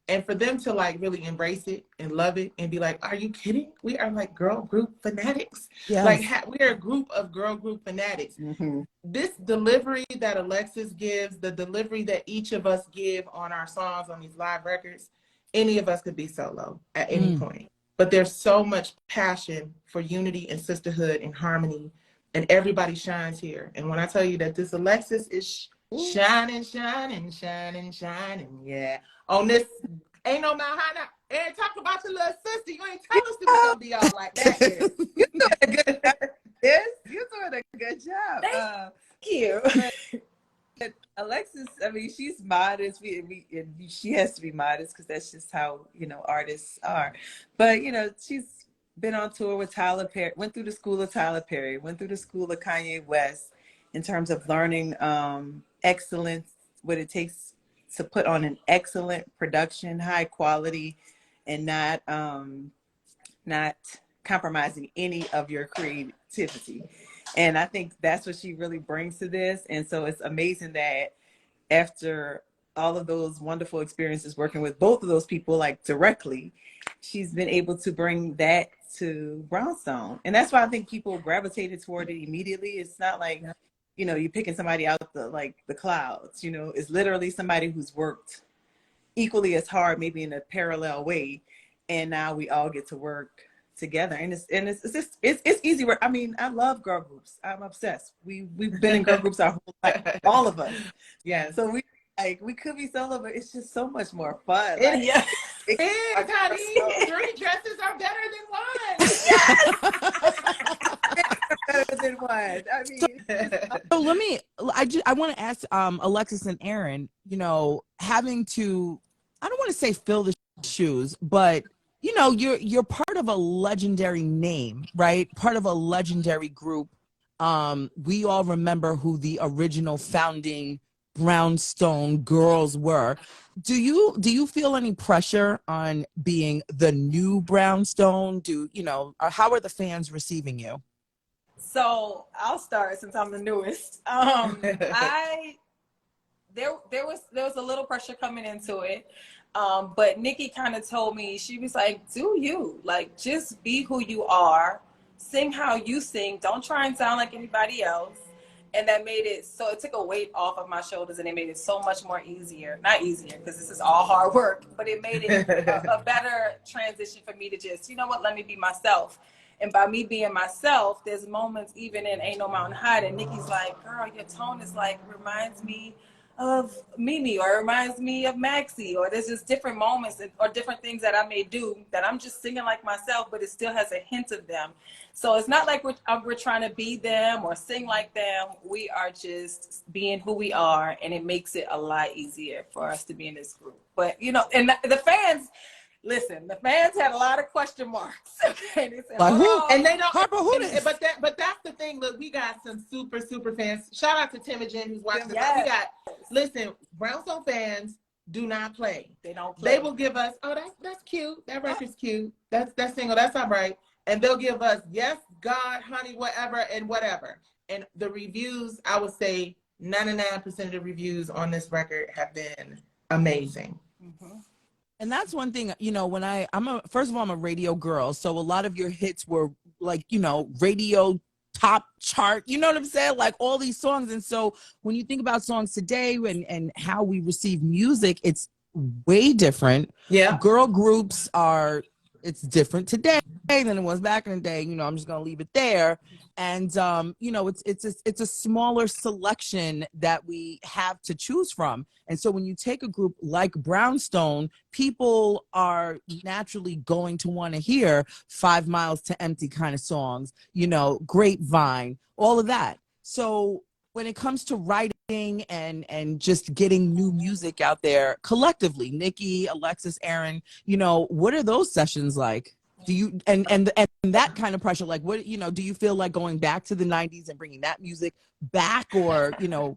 and for them to like really embrace it and love it and be like, are you kidding? We are like girl group fanatics. Yes. Like we are a group of girl group fanatics. Mm-hmm. This delivery that Alexis gives, the delivery that each of us give on our songs on these live records, any of us could be solo at any point. But there's so much passion for unity and sisterhood and harmony, and everybody shines here. And when I tell you that this Alexis is shining, shining, shining, shining, yeah. On this Ain't No Mount High Enough. And talk about your little sister. You ain't tell us to gonna be all like that. You're doing a good job. Yes, you're doing a good job. Thank you. But Alexis, I mean, she's modest. She has to be modest because that's just how, artists are. But, she's been on tour with Tyler Perry, went through the school of Tyler Perry, went through the school of Kanye West in terms of learning excellence, what it takes to put on an excellent production, high quality, and not compromising any of your creativity. And I think that's what she really brings to this. And so it's amazing that after all of those wonderful experiences working with both of those people, like directly, she's been able to bring that to Brownstone. And that's why I think people gravitated toward it immediately. It's not like, you're picking somebody out the clouds, it's literally somebody who's worked equally as hard, maybe in a parallel way. And now we all get to work together, and it's easy work. I mean, I love girl groups. I'm obsessed. We've been in girl groups our whole life, all of us. Yeah. So we could be solo, but it's just so much more fun. Honey. 3 dresses are better than one. Yes. Better than one. I mean, so I want to ask Alexis and Erin, having to, I don't want to say fill the shoes, but you're part of a legendary name, right? Part of a legendary group. We all remember who the original founding Brownstone girls were. Do you feel any pressure on being the new Brownstone? How are the fans receiving you? So I'll start since I'm the newest. There was a little pressure coming into it. But Nikki kind of told me, she was like, do you, like, just be who you are, sing how you sing, don't try and sound like anybody else. And that made it, so it took a weight off of my shoulders, and it made it so much more easier. Not easier, because this is all hard work, but it made it a better transition for me to just, you know what, let me be myself. And by me being myself, there's moments even in Ain't No Mountain High that Nikki's like, girl, your tone is like, reminds me of Mimi, or it reminds me of Maxie, or there's just different moments or different things that I may do that I'm just singing like myself, but it still has a hint of them. So it's not like we're trying to be them or sing like them. We are just being who we are, and it makes it a lot easier for us to be in this group. But, you know, and the fans, listen, the fans had a lot of question marks. Okay, they said, Like who? And they don't. Harper, who this? But that's the thing. Look, we got some super fans. Shout out to Tim and Jen who's watching this. Yes. We got. Listen, Brownstone fans do not play. They don't play. They will give us, oh, that's cute. That record's cute. That single, that's all right. And they'll give us, yes, God, honey, whatever, and whatever. And the reviews, I would say 99% of the reviews on this record have been amazing. Mm-hmm. And that's one thing, you know, when first of all, I'm a radio girl. So a lot of your hits were like, you know, radio top chart, you know what I'm saying? Like all these songs. And so when you think about songs today and how we receive music, it's way different. Yeah. Girl groups it's different today than it was back in the day. You know, I'm just going to leave it there. And, you know, it's a smaller selection that we have to choose from. And so when you take a group like Brownstone, people are naturally going to want to hear 5 Miles to Empty kind of songs, you know, Grapevine, all of that. So when it comes to writing and just getting new music out there collectively, Nikki, Alexis, Aaron, you know, what are those sessions like? Do you and that kind of pressure, like what, you know, do you feel like going back to the 90s and bringing that music back, or, you know?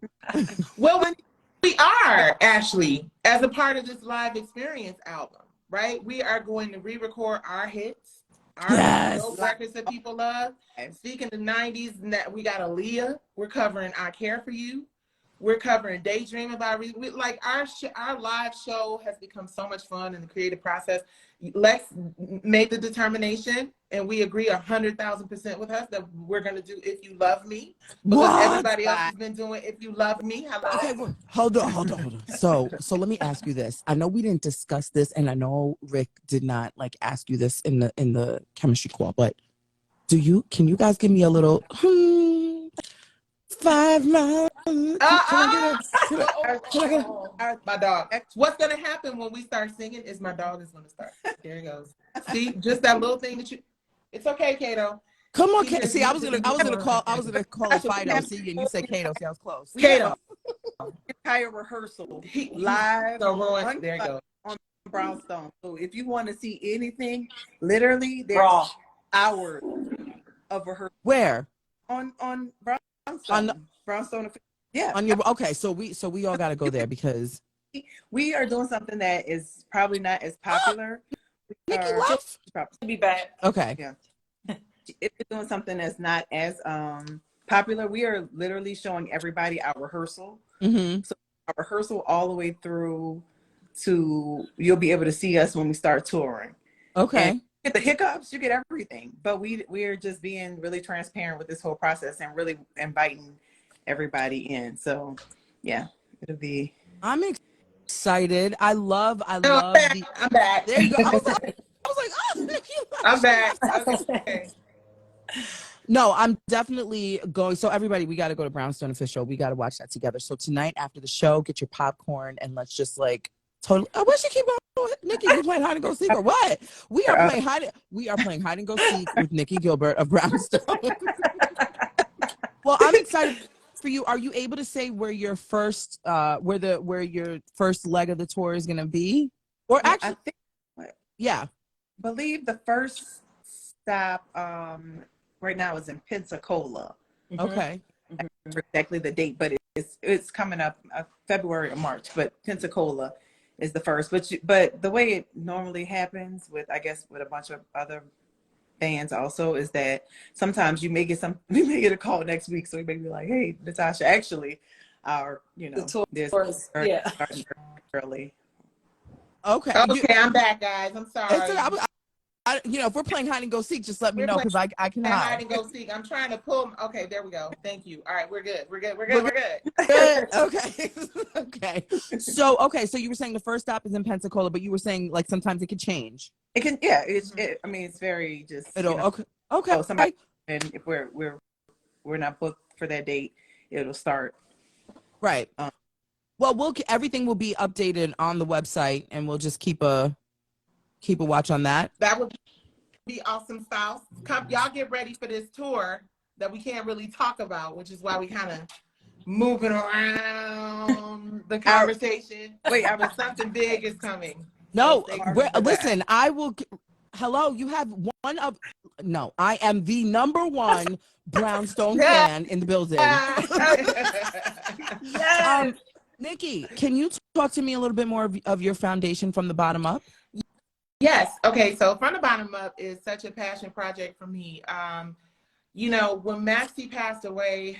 Well, we are actually, as a part of this live experience album, right? We are going to re-record our hits, those records that people love. Speaking of 90s, we got Aaliyah. We're covering I Care For You. We're covering Daydream About like our live show has become so much fun in the creative process. Lex made the determination, and we agree 100,000% with us that we're going to do If You Love Me, because everybody else has been doing If You Love Me. Hello. Okay, well, hold on. So let me ask you this. I know we didn't discuss this, and I know Rick did not like ask you this in the chemistry call, but can you guys give me a little 5 miles? Can I get my dog. What's going to happen when we start singing is my dog is going to start. There he goes. See, just that little thing that it's okay, Kato. Come on, Kato. See, I was gonna call it Fido. See, and you said Kato. See, I was close. Kato. Entire rehearsal live. There you go. On Brownstone. So if you want to see anything, literally there's hours of rehearsal. Where? On Brownstone. Brownstone. Yeah. On your so we all got to go there because we are doing something that is probably not as popular. Nikki left. Be back. Okay. Yeah. If we're doing something that's not as popular, we are literally showing everybody our rehearsal. Mm-hmm. So our rehearsal all the way through to you'll be able to see us when we start touring. Okay. And you get the hiccups, you get everything. But we're just being really transparent with this whole process and really inviting everybody in. So yeah, it'll be. I'm excited. I love. I'm back. There you go. I was like, oh, I'm back. Okay. No, I'm definitely going. So everybody, we got to go to Brownstone Official. We got to watch that together. So tonight after the show, get your popcorn and let's just like totally. I wish you keep on, Nikki. You playing hide and go seek or what? We are playing hide and go seek with Nikki Gilbert of Brownstone. Well, I'm excited for you. Are you able to say where your first where your first leg of the tour is going to be? Or actually, I believe the first stop right now is in Pensacola. Okay. I don't remember exactly the date, but it's coming up February or March. But Pensacola is the first. But the way it normally happens with a bunch of other bands also is that sometimes we may get a call next week, so we may be like, hey, Natasha, actually our the tour, early. Okay. Okay, I'm back, guys. I'm sorry. If we're playing hide and go seek, just let me We're know playing because I can hide hide. and go seek. I'm trying to pull. Okay, there we go. Thank you. All right, we're good. We're good. We're We're good. We're Good. good. Okay. Okay. So you were saying the first stop is in Pensacola, but you were saying like sometimes it could change. It can, yeah. I mean, it's very just. Okay. Okay. So somebody, and if we're not booked for that date, it'll start. Right. Well, everything will be updated on the website, and we'll just keep a watch on that. That would be awesome, spouse. Come, y'all get ready for this tour that we can't really talk about, which is why we kind of moving around the conversation. Wait, but something big is coming. No, So listen, I will. Hello, you have one of. No, I am the number one Brownstone fan in the building. yes. Nikki, can you talk to me a little bit more of your foundation from the bottom up? Yes. Okay. So From the Bottom Up is such a passion project for me. When Maxie passed away,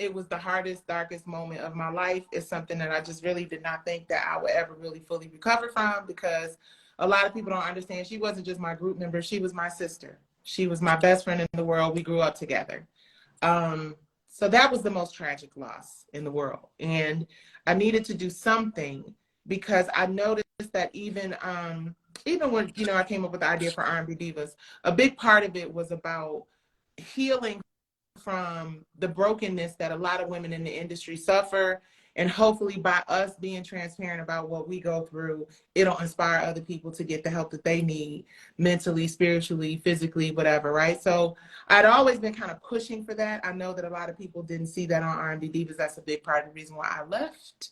it was the hardest, darkest moment of my life. It's something that I just really did not think that I would ever really fully recover from, because a lot of people don't understand. She wasn't just my group member. She was my sister. She was my best friend in the world. We grew up together. So that was the most tragic loss in the world. And I needed to do something, because I noticed that even when, I came up with the idea for R&B Divas, a big part of it was about healing from the brokenness that a lot of women in the industry suffer. And hopefully by us being transparent about what we go through, it'll inspire other people to get the help that they need mentally, spiritually, physically, whatever, right? So I'd always been kind of pushing for that. I know that a lot of people didn't see that on R&B Divas. That's a big part of the reason why I left.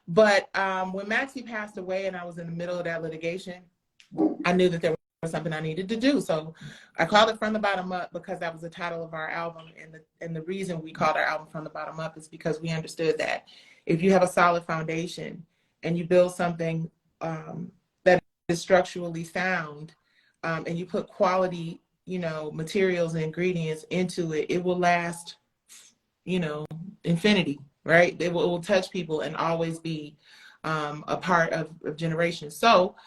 But when Maxie passed away and I was in the middle of that litigation, I knew that there was something I needed to do. So I called it From the Bottom Up, because that was the title of our album. And the reason we called our album From the Bottom Up is because we understood that if you have a solid foundation and you build something that is structurally sound, and you put quality, materials and ingredients into it, it will last, infinity, right? It will touch people and always be a part of generations. So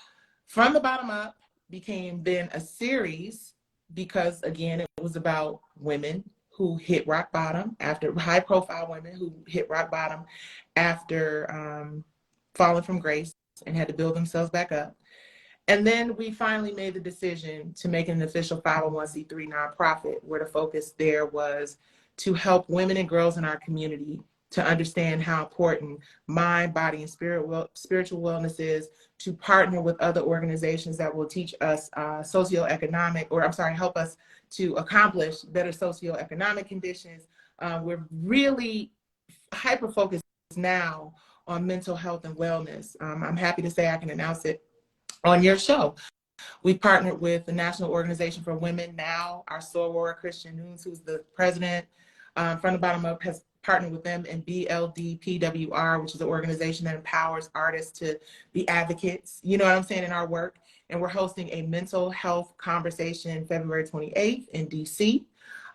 From the Bottom Up became then a series, because again, it was about women who hit rock bottom, after high profile women who hit rock bottom after falling from grace and had to build themselves back up. And then we finally made the decision to make an official 501c3 nonprofit, where the focus there was to help women and girls in our community to understand how important mind, body, and spiritual wellness is, to partner with other organizations that will teach us help us to accomplish better socioeconomic conditions. We're really hyper-focused now on mental health and wellness. I'm happy to say I can announce it on your show. We partnered with the National Organization for Women Now. Our soror, Christian Nunes, who's the president, From the Bottom Up, has partnered with them, and BLDPWR, which is an organization that empowers artists to be advocates, in our work. And we're hosting a mental health conversation February 28th in DC.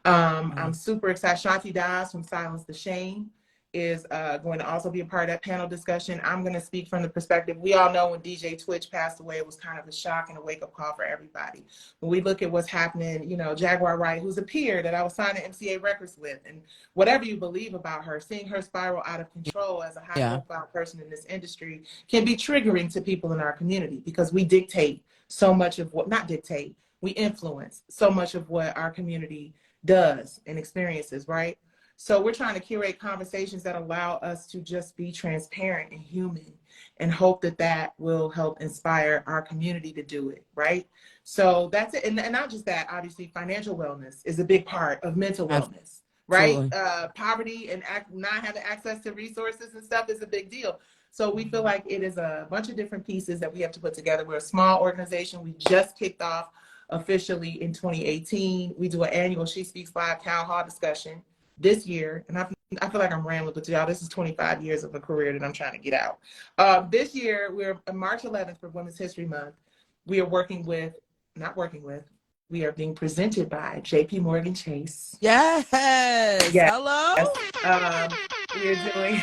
I'm super excited. Shanti Das from Silence the Shame is going to also be a part of that panel discussion. I'm going to speak from the perspective, we all know when DJ Twitch passed away, it was kind of a shock and a wake-up call for everybody. When we look at what's happening, Jaguar Wright, who's a peer that I was signing MCA records with, and whatever you believe about her, seeing her spiral out of control as a high-profile person in this industry can be triggering to people in our community, because we dictate so much of what, not dictate, we influence so much of what our community does and experiences, right? So we're trying to curate conversations that allow us to just be transparent and human, and hope that that will help inspire our community to do it, right? So that's it. And not just that, obviously, financial wellness is a big part of mental wellness, right? Poverty and not having access to resources and stuff is a big deal. So we feel like it is a bunch of different pieces that we have to put together. We're a small organization. We just kicked off officially in 2018. We do an annual She Speaks Live town hall discussion this year, and I feel like I'm rambling, but y'all, this is 25 years of a career that I'm trying to get out. This year, we're on March 11th for Women's History Month. We are we are being presented by JP Morgan Chase. Yes. Hello. We are doing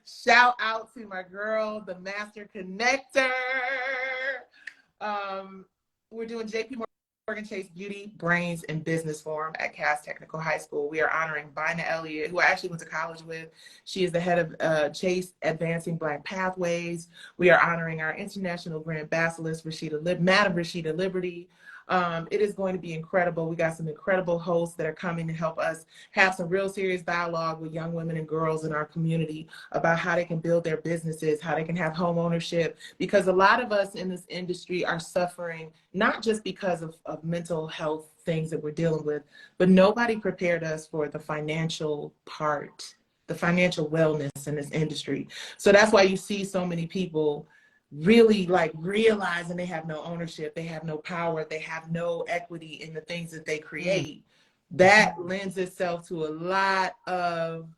shout out to my girl, the Master Connector. We're doing JP Morgan Chase Beauty, Brains, and Business Forum at Cass Technical High School. We are honoring Bina Elliott, who I actually went to college with. She is the head of Chase Advancing Black Pathways. We are honoring our international Grand Basilisk, Madam Rashida Liberty. It is going to be incredible. We got some incredible hosts that are coming to help us have some real serious dialogue with young women and girls in our community about how they can build their businesses, how they can have home ownership, because a lot of us in this industry are suffering, not just because of mental health things that we're dealing with, but nobody prepared us for the financial part, the financial wellness in this industry. So that's why you see so many people really like realizing they have no ownership, they have no power, they have no equity in the things that they create. That lends itself to a lot of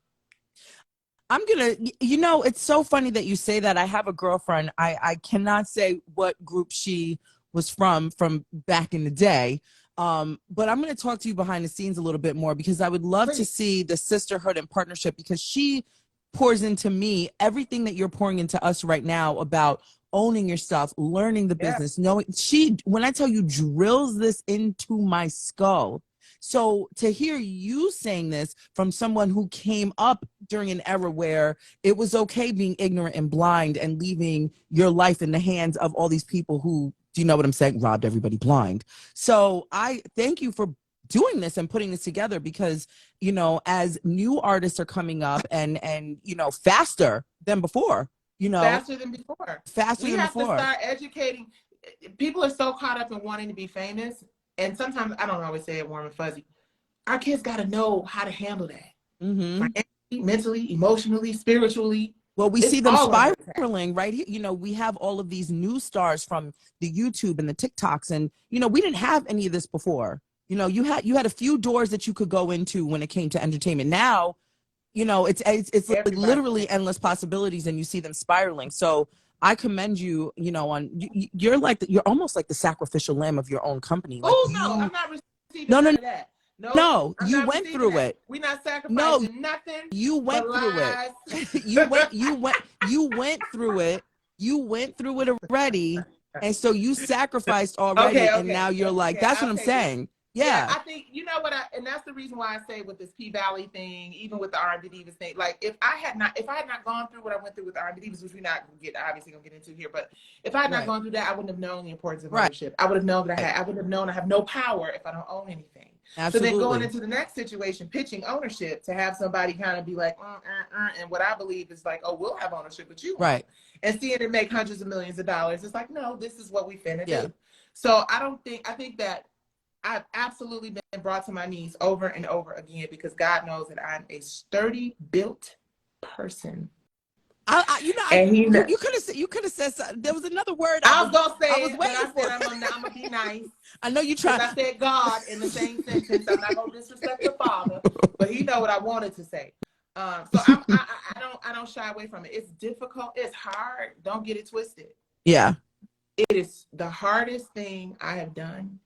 it's so funny that you say that. I have a girlfriend. I cannot say what group she was from back in the day. But I'm going to talk to you behind the scenes a little bit more, because I would love to see the sisterhood and partnership, because she pours into me everything that you're pouring into us right now about owning your stuff, learning the business, knowing. When I tell you, drills this into my skull. So to hear you saying this from someone who came up during an era where it was okay being ignorant and blind and leaving your life in the hands of all these people who, do you know what I'm saying, robbed everybody blind. So I thank you for doing this and putting this together, because, as new artists are coming up and faster than before, faster than before. We have to start educating. People are so caught up in wanting to be famous, and sometimes I don't always say it warm and fuzzy. Our kids got to know how to handle that, financially, mentally, emotionally, spiritually. Well, we see them spiraling right here. We have all of these new stars from the YouTube and the TikToks, and we didn't have any of this before. You had a few doors that you could go into when it came to entertainment. Now, it's like literally endless possibilities, and you see them spiraling. So I commend you. You're almost like the sacrificial lamb of your own company. Like, no, I'm not receiving none of that. No, you went through it. We're not sacrificing nothing. You went through it. You went through it. You went through it already, and so you sacrificed already, and now you're like, that's what I'm saying. Yeah, I think and that's the reason why I say with this P.Valley thing, even with the R&B Divas thing, like if I had not gone through what I went through with R&B Divas, which we're not obviously gonna get into here, but if I had not gone through that, I wouldn't have known the importance of ownership. I would have known that I would have known I have no power if I don't own anything. Absolutely. So then going into the next situation, pitching ownership to have somebody kind of be like, and what I believe is like, oh, we'll have ownership, but you won't. And seeing it make hundreds of millions of dollars, it's like, no, this is what we finna do. So I think that I've absolutely been brought to my knees over and over again, because God knows that I'm a sturdy built person. You could have said something. There was another word. I was gonna say, but I said I'm gonna be nice. I know you tried. I said God in the same sentence. I'm not gonna disrespect the Father, but He know what I wanted to say. So I don't shy away from it. It's difficult. It's hard. Don't get it twisted. Yeah, it is the hardest thing I have done.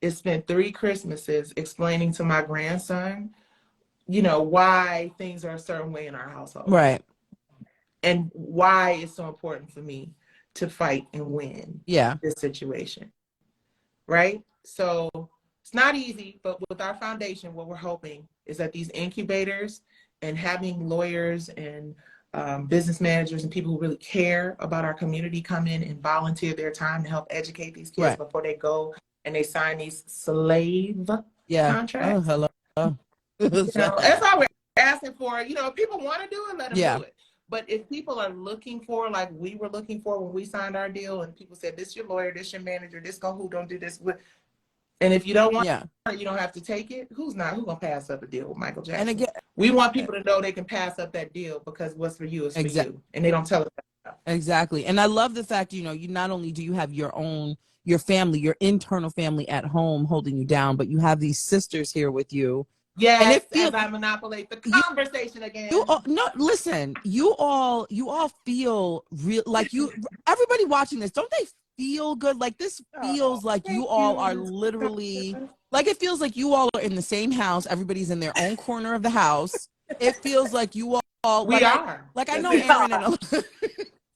It's spent 3 Christmases explaining to my grandson, why things are a certain way in our household. Right. And why it's so important for me to fight and win this situation. Right? So it's not easy, but with our foundation, what we're hoping is that these incubators and having lawyers and business managers and people who really care about our community come in and volunteer their time to help educate these kids before they go and they sign these slave contracts. Oh, hello. That's all we're asking for. If people want to do it, let them do it. But if people are looking for, like we were looking for when we signed our deal, and people said, this your lawyer, this your manager, this who don't do this with. And if you don't want it, you don't have to take it. Who's gonna pass up a deal with Michael Jackson? And again, we want people to know they can pass up that deal, because what's for you is for you, and they don't tell us that. Exactly. And I love the fact, you not only do you have your family, your internal family at home holding you down, but you have these sisters here with you. Yes, and it feels, as I monopolize the conversation again. Listen, you all feel real, like everybody watching this, don't they feel good? Like this feels like you all are literally, like it feels like you all are in the same house. Everybody's in their own corner of the house. it feels like you all We are. I know We Aaron are. and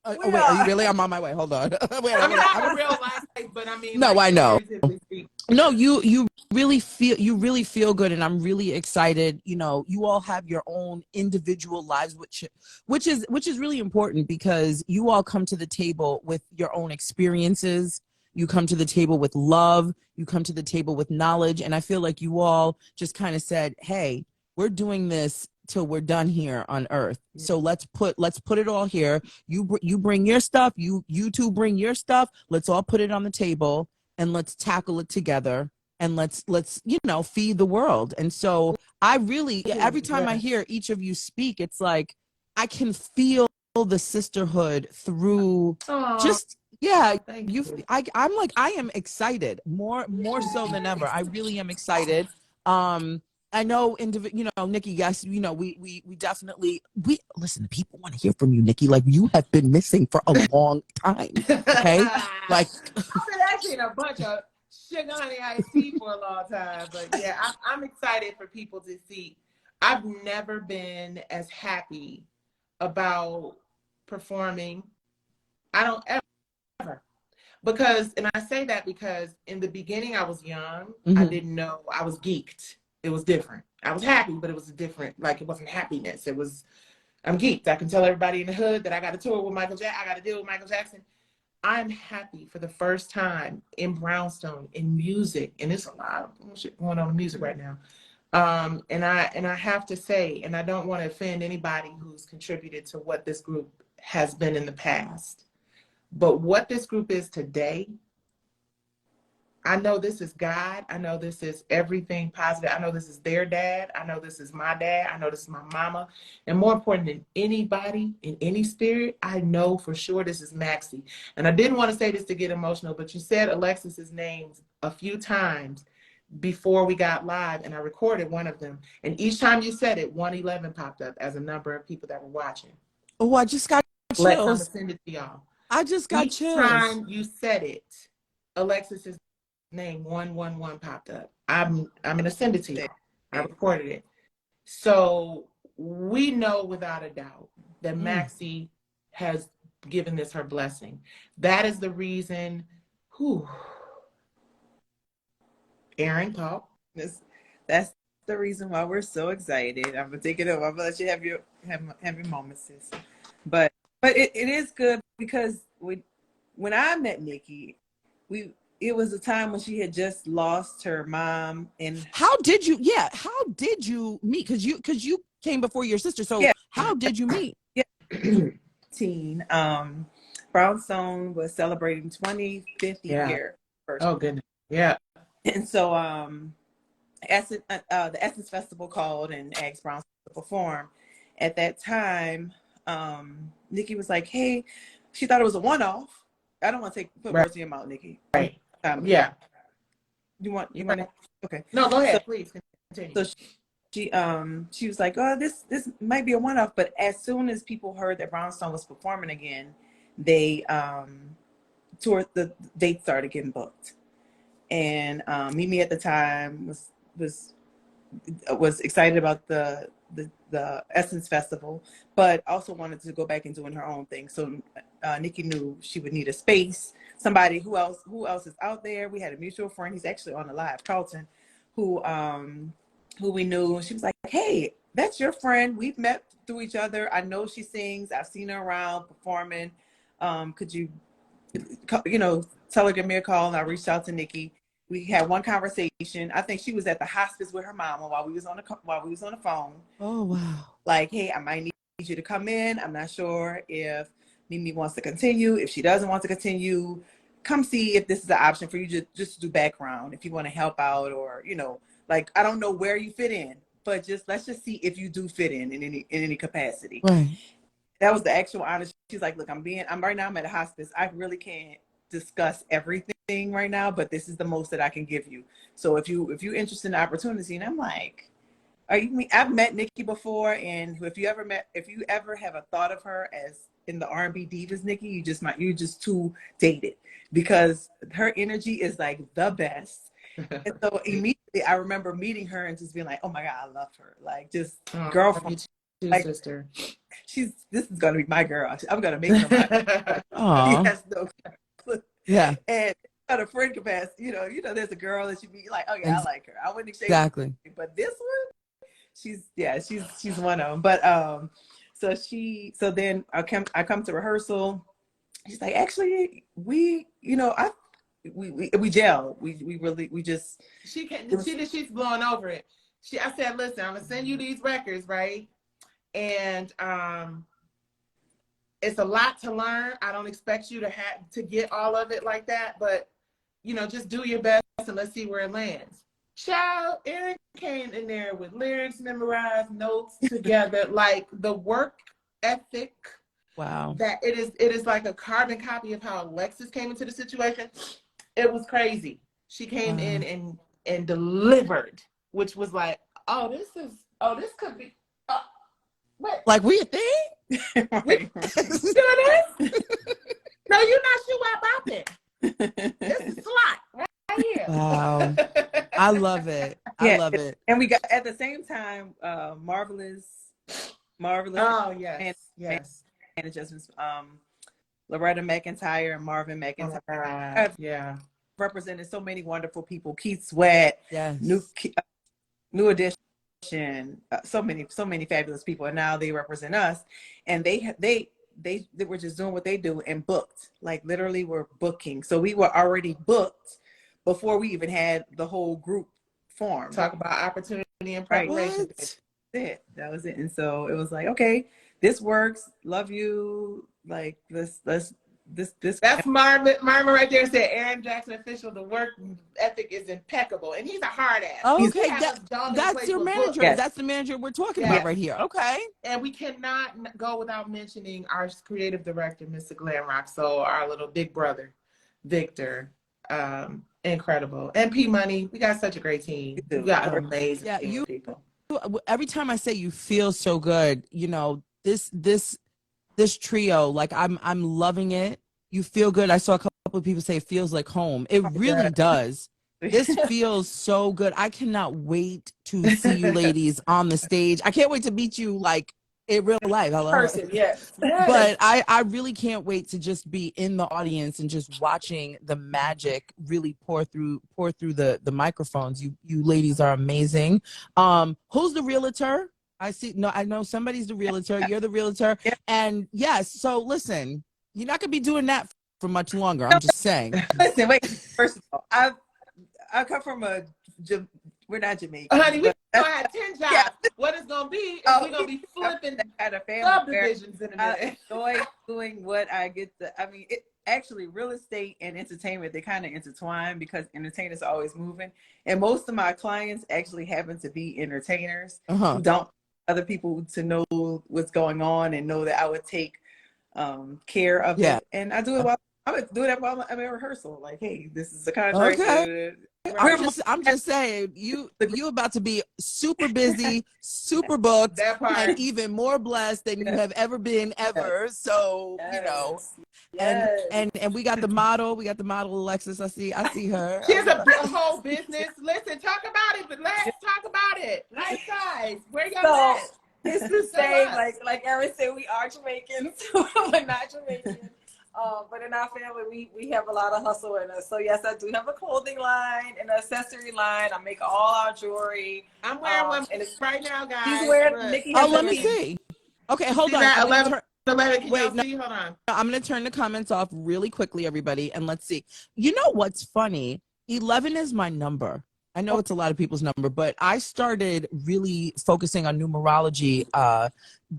We wait, are you are. really? I'm on my way. Hold on. Wait, I mean, not I'm in real life, but I mean, no, like I know. figuratively speaking. No, you really feel good, and I'm really excited. You know, you all have your own individual lives, which is really important, because you all come to the table with your own experiences. You come to the table with love. You come to the table with knowledge, and I feel like you all just kind of said, "Hey, we're doing this till we're done here on Earth. So let's put it all here. You bring your stuff. You two bring your stuff. Let's all put it on the table." And let's tackle it together, and let's feed the world. And so I really, every time I hear each of you speak, it's like I can feel the sisterhood through Aw, just yeah thank you you. I'm like, I am excited more so than ever. I really am excited. I know, Nikki, yes, we definitely, we listen, people want to hear from you, Nikki. Like, you have been missing for a long time. Okay. Like, I've been actually in a bunch of sugar honey iced tea for a long time, but yeah, I'm excited for people to see. I've never been as happy about performing. I don't ever, because, and I say that because in the beginning I was young. I didn't know. I was geeked. It was different. I was happy, but it was different. Like, it wasn't happiness. It was, I'm geeked. I can tell everybody in the hood that I got to tour with Michael Jackson. I got to deal with Michael Jackson. I'm happy for the first time in Brownstone in music, and there's a lot of shit going on in music right now. And I have to say, and I don't want to offend anybody who's contributed to what this group has been in the past, but what this group is today, I know this is God. I know this is everything positive. I know this is their dad. I know this is my dad. I know this is my mama. And more important than anybody in any spirit, I know for sure this is Maxie. And I didn't want to say this to get emotional, but you said Alexis's name a few times before we got live, and I recorded one of them. And each time you said it, 111 popped up as a number of people that were watching. oh, I just got Lex, I'm gonna chills. send it to y'all. I just got Each chills. time you said it, Alexis's name 111 popped up. I'm gonna send it to you. I recorded it. So we know without a doubt that Maxie has given this her blessing. That is the reason. Aaron, Paul. That's the reason why we're so excited. I'm gonna take it over. I'm gonna let you have your moments, sis. But it is good, because when I met Nikki, it was a time when she had just lost her mom. And how did you meet? Because you came before your sister. So yeah. How did you meet? Yeah. Brownstone was celebrating 25th year. Oh goodness. Yeah. And so the Essence Festival called and asked Brownstone to perform. At that time, Nikki was like, hey, she thought it was a one-off. I don't want to put words in your mouth, Nikki. Right. Yeah. You want to? Okay. No, go ahead, please continue. So she was like, oh, this might be a one-off. But as soon as people heard that Brownstone was performing again, they toward the dates started getting booked. And Mimi at the time was excited about the Essence Festival, but also wanted to go back and doing her own thing. So Nikki knew she would need a space, somebody who else is out there. We had a mutual friend, he's actually on the live, Carlton, who we knew. She was like, hey, that's your friend. We've met through each other. I know she sings. I've seen her around performing. Could you tell her, give me a call? And I reached out to Nikki. We had one conversation. I think she was at the hospice with her mama while we was on the phone. Oh, wow. Like, hey, I might need you to come in. I'm not sure if Mimi wants to continue. If she doesn't want to continue, come see if this is an option for you just to do background, if you want to help out, or, like, I don't know where you fit in, but let's just see if you do fit in any capacity. Right. That was the actual honest. She's like, look, I'm right now, I'm at a hospice. I really can't discuss everything right now, but this is the most that I can give you. So if you're interested in the opportunity, and I'm like, I've met Nikki before, and if you ever have a thought of her as in the R&B divas, Nikki, you're just too dated, because her energy is like the best. And so immediately I remember meeting her and just being like, oh my God, I love her. Like, just girlfriend Two Like sister. this is gonna be my girl. I'm gonna make her my girl. She Aw. has no clue. Yeah, And on a friend capacity, there's a girl that you be like, oh yeah, I like her. I wouldn't exchange, exactly. but this one, she's one of them. But so then I come to rehearsal. She's like, actually, we gel. We just She's blowing over it. I said, listen, I'm gonna send you these records, right? And it's a lot to learn. I don't expect you to get all of it like that, but just do your best and let's see where it lands. Child, Erin came in there with lyrics memorized, notes together, like the work ethic. Wow. That it is like a carbon copy of how Alexis came into the situation. It was crazy. She came in and delivered, which was like, this could be what? Like we a thing? We do this? No, you're not sure about it. This is slot right here. Wow. I love it. I love it. And we got at the same time, marvelous. Oh yes. And adjustments. Loretta McIntyre and Marvin McIntyre. Oh, yeah. Represented so many wonderful people. Keith Sweat, Yes. New Edition, so many fabulous people, and now they represent us. And they were just doing what they do and booked, like literally were booking. So we were already booked before we even had the whole group formed. Talk about opportunity and preparation. That was it. And so it was like, okay, this works. Love you. Like this. That's Marvin right there said, Aaron Jackson official, the work ethic is impeccable. And he's a hard ass. Okay, that's your manager. Yes. That's the manager we're talking about right here. Okay. And we cannot go without mentioning our creative director, Mr. Glam Rock Soul, our little big brother, Victor. Incredible. And P Money. We got such a great team. We got an amazing team of people. Every time I say you feel so good, this trio, like I'm loving it. You feel good. I saw a couple of people say it feels like home. It really does. This feels so good. I cannot wait to see you ladies on the stage. I can't wait to meet you like in real life. Person, yes. But I really can't wait to just be in the audience and just watching the magic really pour through the microphones. You ladies are amazing. Who's the realtor? I know somebody's the realtor. You're the realtor. And yes, so listen, you're not gonna be doing that for much longer. I'm just saying. Listen, wait. First of all, I come from we're not Jamaican. Honey, we're gonna have 10 jobs. Yeah. What it's gonna be is we're gonna be flipping subdivisions in a minute. I enjoy doing what I get actually real estate and entertainment, they kind of intertwine because entertainers are always moving. And most of my clients actually happen to be entertainers who don't other people to know what's going on and know that I would take care of it. And I do it while I'm in rehearsal. Like, hey, this is a contract. Okay. I'm just saying, you about to be super busy, super booked, and even more blessed than you have ever been ever. So and we got the model. We got the model Alexis. I see her. She has a whole business. Listen, talk about it, but let's talk about it. Nice guys, where y'all at? It's the same. Like Erin said, we are Jamaicans. We're not Jamaican. But in our family, we have a lot of hustle in us. So yes, I do have a clothing line, an accessory line. I make all our jewelry. I'm wearing one right now, guys. He's wearing Nikki. Let me see. Okay, hold on. 11, hold on. I'm going to turn the comments off really quickly, everybody, and let's see. You know what's funny? 11 is my number. I know it's a lot of people's number, but I started really focusing on numerology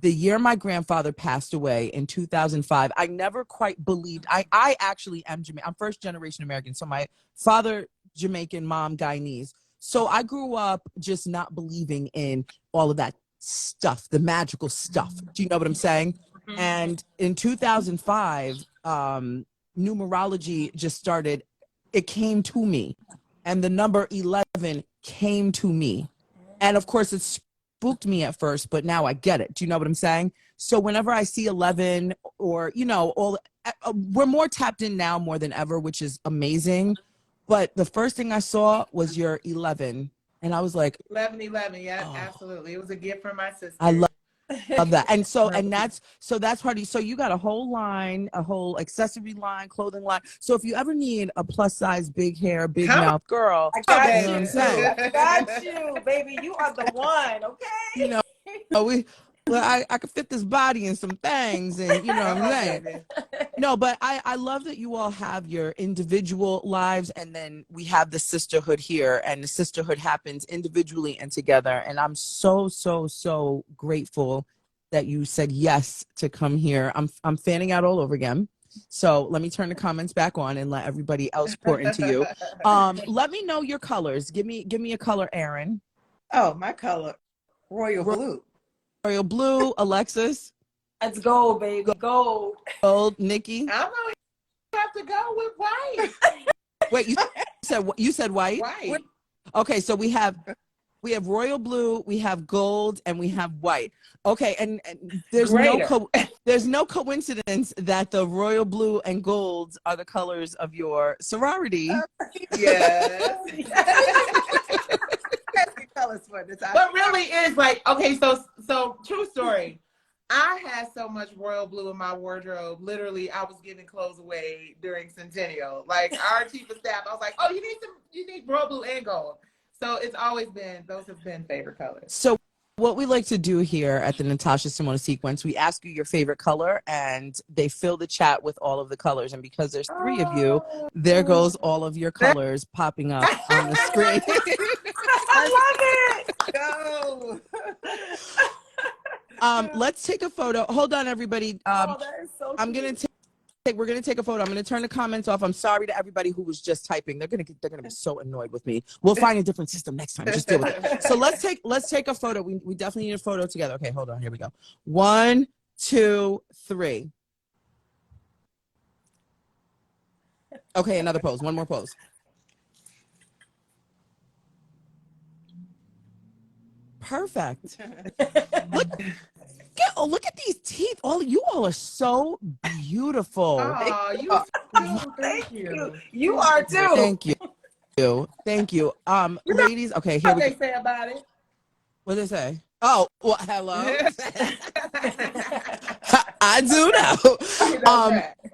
the year my grandfather passed away in 2005. I never quite believed. I actually am Jamaican. I'm first generation American. So my father, Jamaican, mom, Guyanese. So I grew up just not believing in all of that stuff, the magical stuff. Do you know what I'm saying? And in 2005, numerology just started. It came to me. And the number 11 came to me. And of course, it spooked me at first, but now I get it. Do you know what I'm saying? So whenever I see 11 or, we're more tapped in now more than ever, which is amazing. But the first thing I saw was your 11. And I was like, 11, yeah, absolutely. It was a gift from my sister. I Love that. And so, Right. and that's part of, so you got a whole line, a whole accessory line, clothing line. So if you ever need a plus size, big hair, big Come mouth girl, I on, got you know you. what I'm baby. saying? I got you, baby. You are the one. Okay. You know, I could fit this body in some things, and you know what Come I'm on, saying? baby. No, but I love that you all have your individual lives, and then we have the sisterhood here, and the sisterhood happens individually and together. And I'm so, so, so grateful that you said yes to come here. I'm fanning out all over again. So let me turn the comments back on and let everybody else pour into you. Let me know your colors. Give me a color, Aaron. Oh, my color, royal blue. Royal blue, Alexis. Let's go, baby. Gold. Gold, Nikki. I'm gonna have to go with white. Wait, you said white? White. Okay, so we have royal blue, we have gold, and we have white. Okay, and there's Greater. there's no coincidence that the royal blue and gold are the colors of your sorority. Yes. Colors for this. But really is like, okay, so true story. I had so much royal blue in my wardrobe. Literally, I was giving clothes away during Centennial. Like our chief of staff, I was like, "Oh, you need royal blue and gold." So it's always been, those have been favorite colors. So what we like to do here at the Natasha Simona sequence, we ask you your favorite color, and they fill the chat with all of the colors. And because there's 3 of you, there goes all of your colors popping up on the screen. I love it. Go. Let's take a photo. Hold on, everybody. Oh, that is so I'm gonna we're gonna take a photo. I'm gonna turn the comments off. I'm sorry to everybody who was just typing. They're gonna be so annoyed with me. We'll find a different system next time. Just deal with it. So let's take a photo. We definitely need a photo together. Okay, hold on. Here we go. 1, 2, 3. Okay, another pose. One more pose. Perfect. Look at these teeth. You all are so beautiful. Oh, you too. Thank you. You are too. Thank you. Thank you. Ladies, okay, here What we they go. say about it? What did they say? Oh, well, hello. I do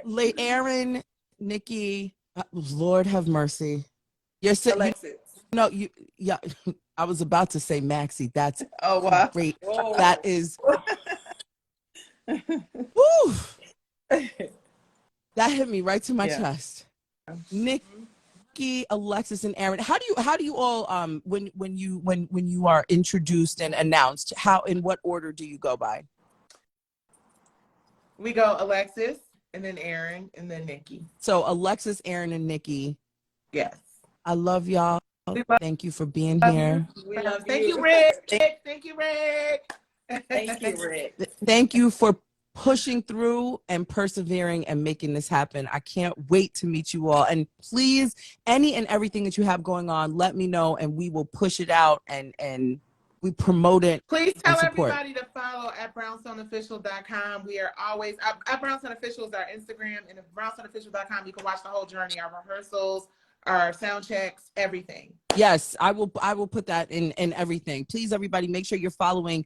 know. Aaron, Nikki, Lord have mercy. You're sitting. Alexis. No, yeah. I was about to say Maxie. That's wow. great. Whoa. That is. Woo, that hit me right to my chest. Nikki, Alexis, and Aaron. How do you all when you are introduced and announced, in what order do you go by? We go Alexis, and then Aaron, and then Nikki. So Alexis, Aaron, and Nikki. Yes. I love y'all. Thank you for being Love here. We love Thank you. you, Rick. Thank you, Rick. Thank you, Rick. Thank you for pushing through and persevering and making this happen. I can't wait to meet you all. And please, any and everything that you have going on, let me know, and we will push it out and we promote it. Please tell support. everybody to follow at brownstoneofficial.com. We are always at Brownstone Official is our Instagram, and at brownstoneofficial.com you can watch the whole journey, our rehearsals, our sound checks, everything. Yes, I will put that in everything. Please, everybody, make sure you're following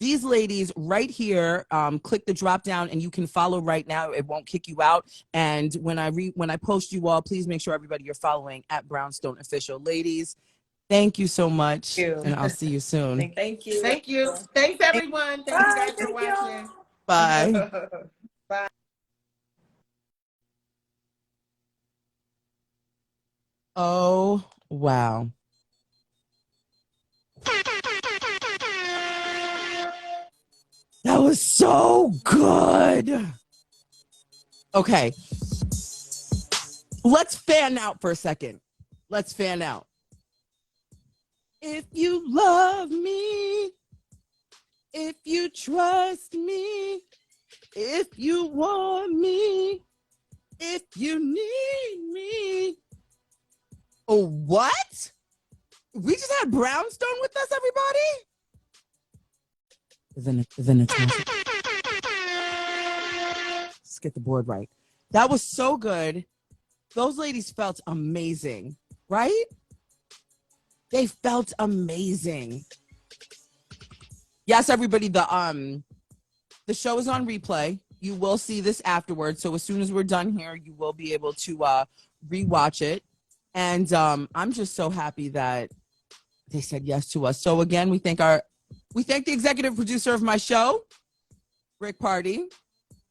these ladies right here. Click the drop down and you can follow right now. It won't kick you out. And when I post you all, please make sure everybody you're following at Brownstone Official. Ladies, thank you so much. Thank you. And I'll see you soon. Thank you. Thank you. Thanks, everyone. Thank you guys for watching. Bye. Bye. Oh, wow. That was so good. Okay. Let's fan out for a second. Let's fan out. If you love me, if you trust me, if you want me, if you need me. Oh, what? We just had Brownstone with us, everybody? The Natasha. Let's get the board right. That was so good. Those ladies felt amazing, right? They felt amazing. Yes, everybody, the the show is on replay. You will see this afterwards. So as soon as we're done here, you will be able to rewatch it. And I'm just so happy that they said yes to us. So again, we thank the executive producer of my show, Rick Party.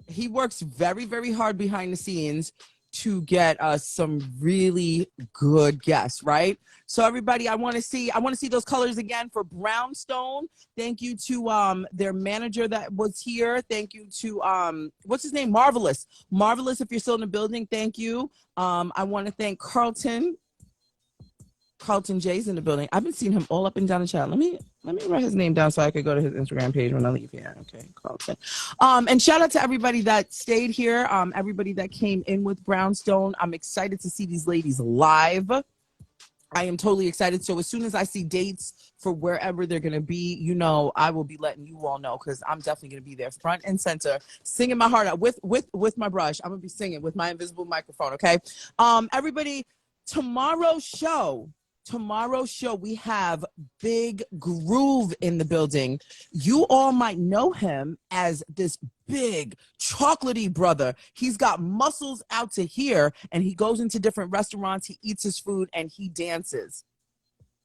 He works very, very hard behind the scenes to get us some really good guests, right? So everybody, I want to see those colors again for Brownstone. Thank you to their manager that was here. Thank you to what's his name? Marvelous, if you're still in the building. Thank you. I want to thank Carlton J's in the building. I've been seeing him all up and down the chat. Let me write his name down so I could go to his Instagram page when I leave here. Okay, Carlton. And shout out to everybody that stayed here. Everybody that came in with Brownstone. I'm excited to see these ladies live. I am totally excited. So as soon as I see dates for wherever they're going to be, you know, I will be letting you all know, because I'm definitely going to be there front and center, singing my heart out with my brush. I'm going to be singing with my invisible microphone. Okay. Everybody, tomorrow's show, we have Big Groove in the building. You all might know him as this big chocolatey brother. He's got muscles out to here, and he goes into different restaurants. He eats his food and he dances.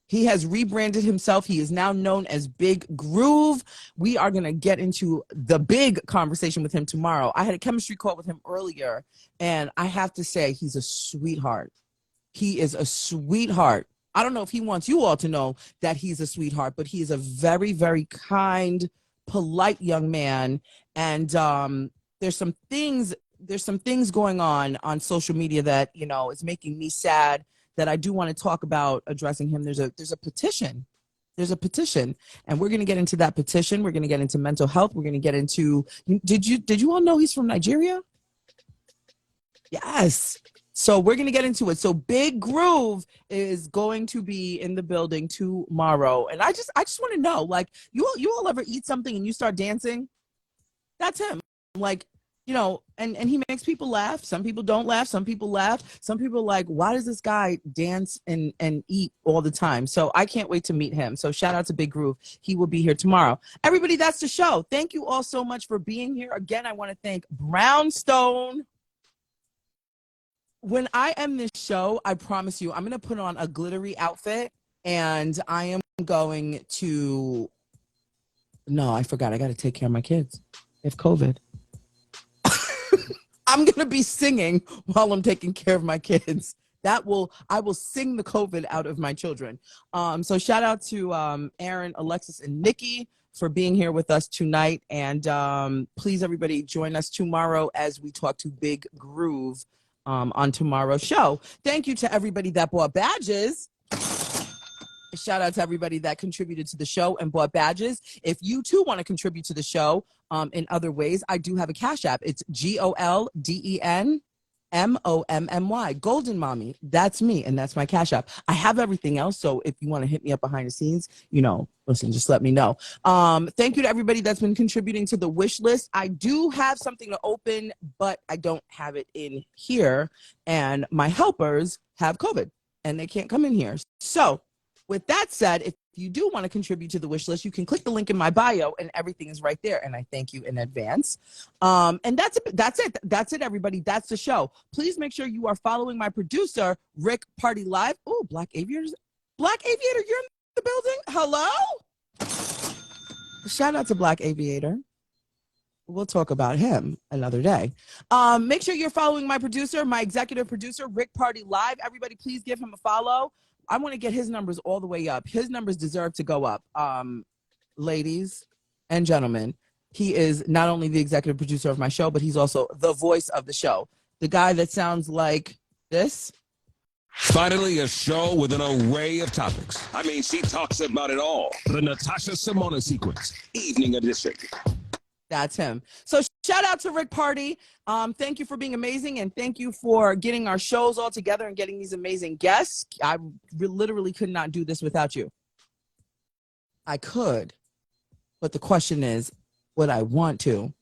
He has rebranded himself. He is now known as Big Groove. We are going to get into the big conversation with him tomorrow. I had a chemistry call with him earlier, and I have to say, he's a sweetheart. He is a sweetheart. I don't know if he wants you all to know that he's a sweetheart, but he is a very, very kind, polite young man. And there's some things going on social media that, you know, is making me sad, that I do want to talk about addressing him. There's a petition. And we're going to get into that petition. We're going to get into mental health. We're going to get into, did you all know he's from Nigeria? Yes. So we're going to get into it. So Big Groove is going to be in the building tomorrow. And I just want to know, like, you all ever eat something and you start dancing? That's him. Like, you know, and he makes people laugh. Some people don't laugh. Some people laugh. Some people are like, why does this guy dance and eat all the time? So I can't wait to meet him. So shout out to Big Groove. He will be here tomorrow. Everybody, that's the show. Thank you all so much for being here. Again, I want to thank Brownstone. When I end this show, I promise you, I'm going to put on a glittery outfit, and I am going to, no, I forgot. I got to take care of my kids. They have COVID. I'm going to be singing while I'm taking care of my kids. I will sing the COVID out of my children. So shout out to Aaron, Alexis, and Nikki for being here with us tonight. And please, everybody, join us tomorrow as we talk to Big Groove on tomorrow's show. Thank you to everybody that bought badges. Shout out to everybody that contributed to the show and bought badges. If you too want to contribute to the show in other ways, I do have a Cash App. It's GOLDENMOMMY, Golden Mommy. That's me, and that's my Cash App. I have everything else, so if you want to hit me up behind the scenes, you know, listen, just let me know. Thank you to everybody that's been contributing to the wish list. I do have something to open, but I don't have it in here, and my helpers have COVID, and they can't come in here. So with that said, if you do want to contribute to the wish list, you can click the link in my bio and everything is right there. And I thank you in advance. And that's it, everybody. That's the show. Please make sure you are following my producer, Rick Party Live. Oh, Black Aviator, you're in the building. Hello? Shout out to Black Aviator. We'll talk about him another day. Make sure you're following my producer, my executive producer, Rick Party Live. Everybody, please give him a follow. I want to get his numbers all the way up. His numbers deserve to go up. Ladies and gentlemen, he is not only the executive producer of my show, but he's also the voice of the show. The guy that sounds like this. Finally, a show with an array of topics. I mean, she talks about it all. The Natasha Simona Sequence, Evening Edition. That's him. So shout out to Rick Party. Thank you for being amazing, and thank you for getting our shows all together and getting these amazing guests. I literally could not do this without you. I could, but the question is, would I want to?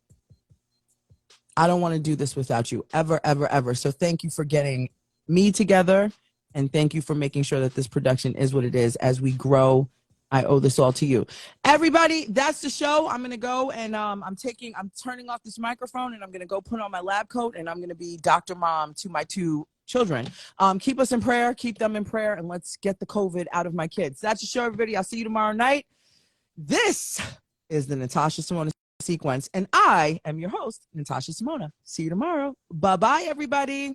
I don't want to do this without you, ever, ever, ever. So thank you for getting me together, and thank you for making sure that this production is what it is as we grow I owe this all to you. Everybody, that's the show. I'm going to go and I'm turning off this microphone and I'm going to go put on my lab coat and I'm going to be Dr. Mom to my 2 children. Keep us in prayer, keep them in prayer, and let's get the COVID out of my kids. That's the show, everybody. I'll see you tomorrow night. This is the Natasha Simona Sequence, and I am your host, Natasha Simona. See you tomorrow. Bye-bye, everybody.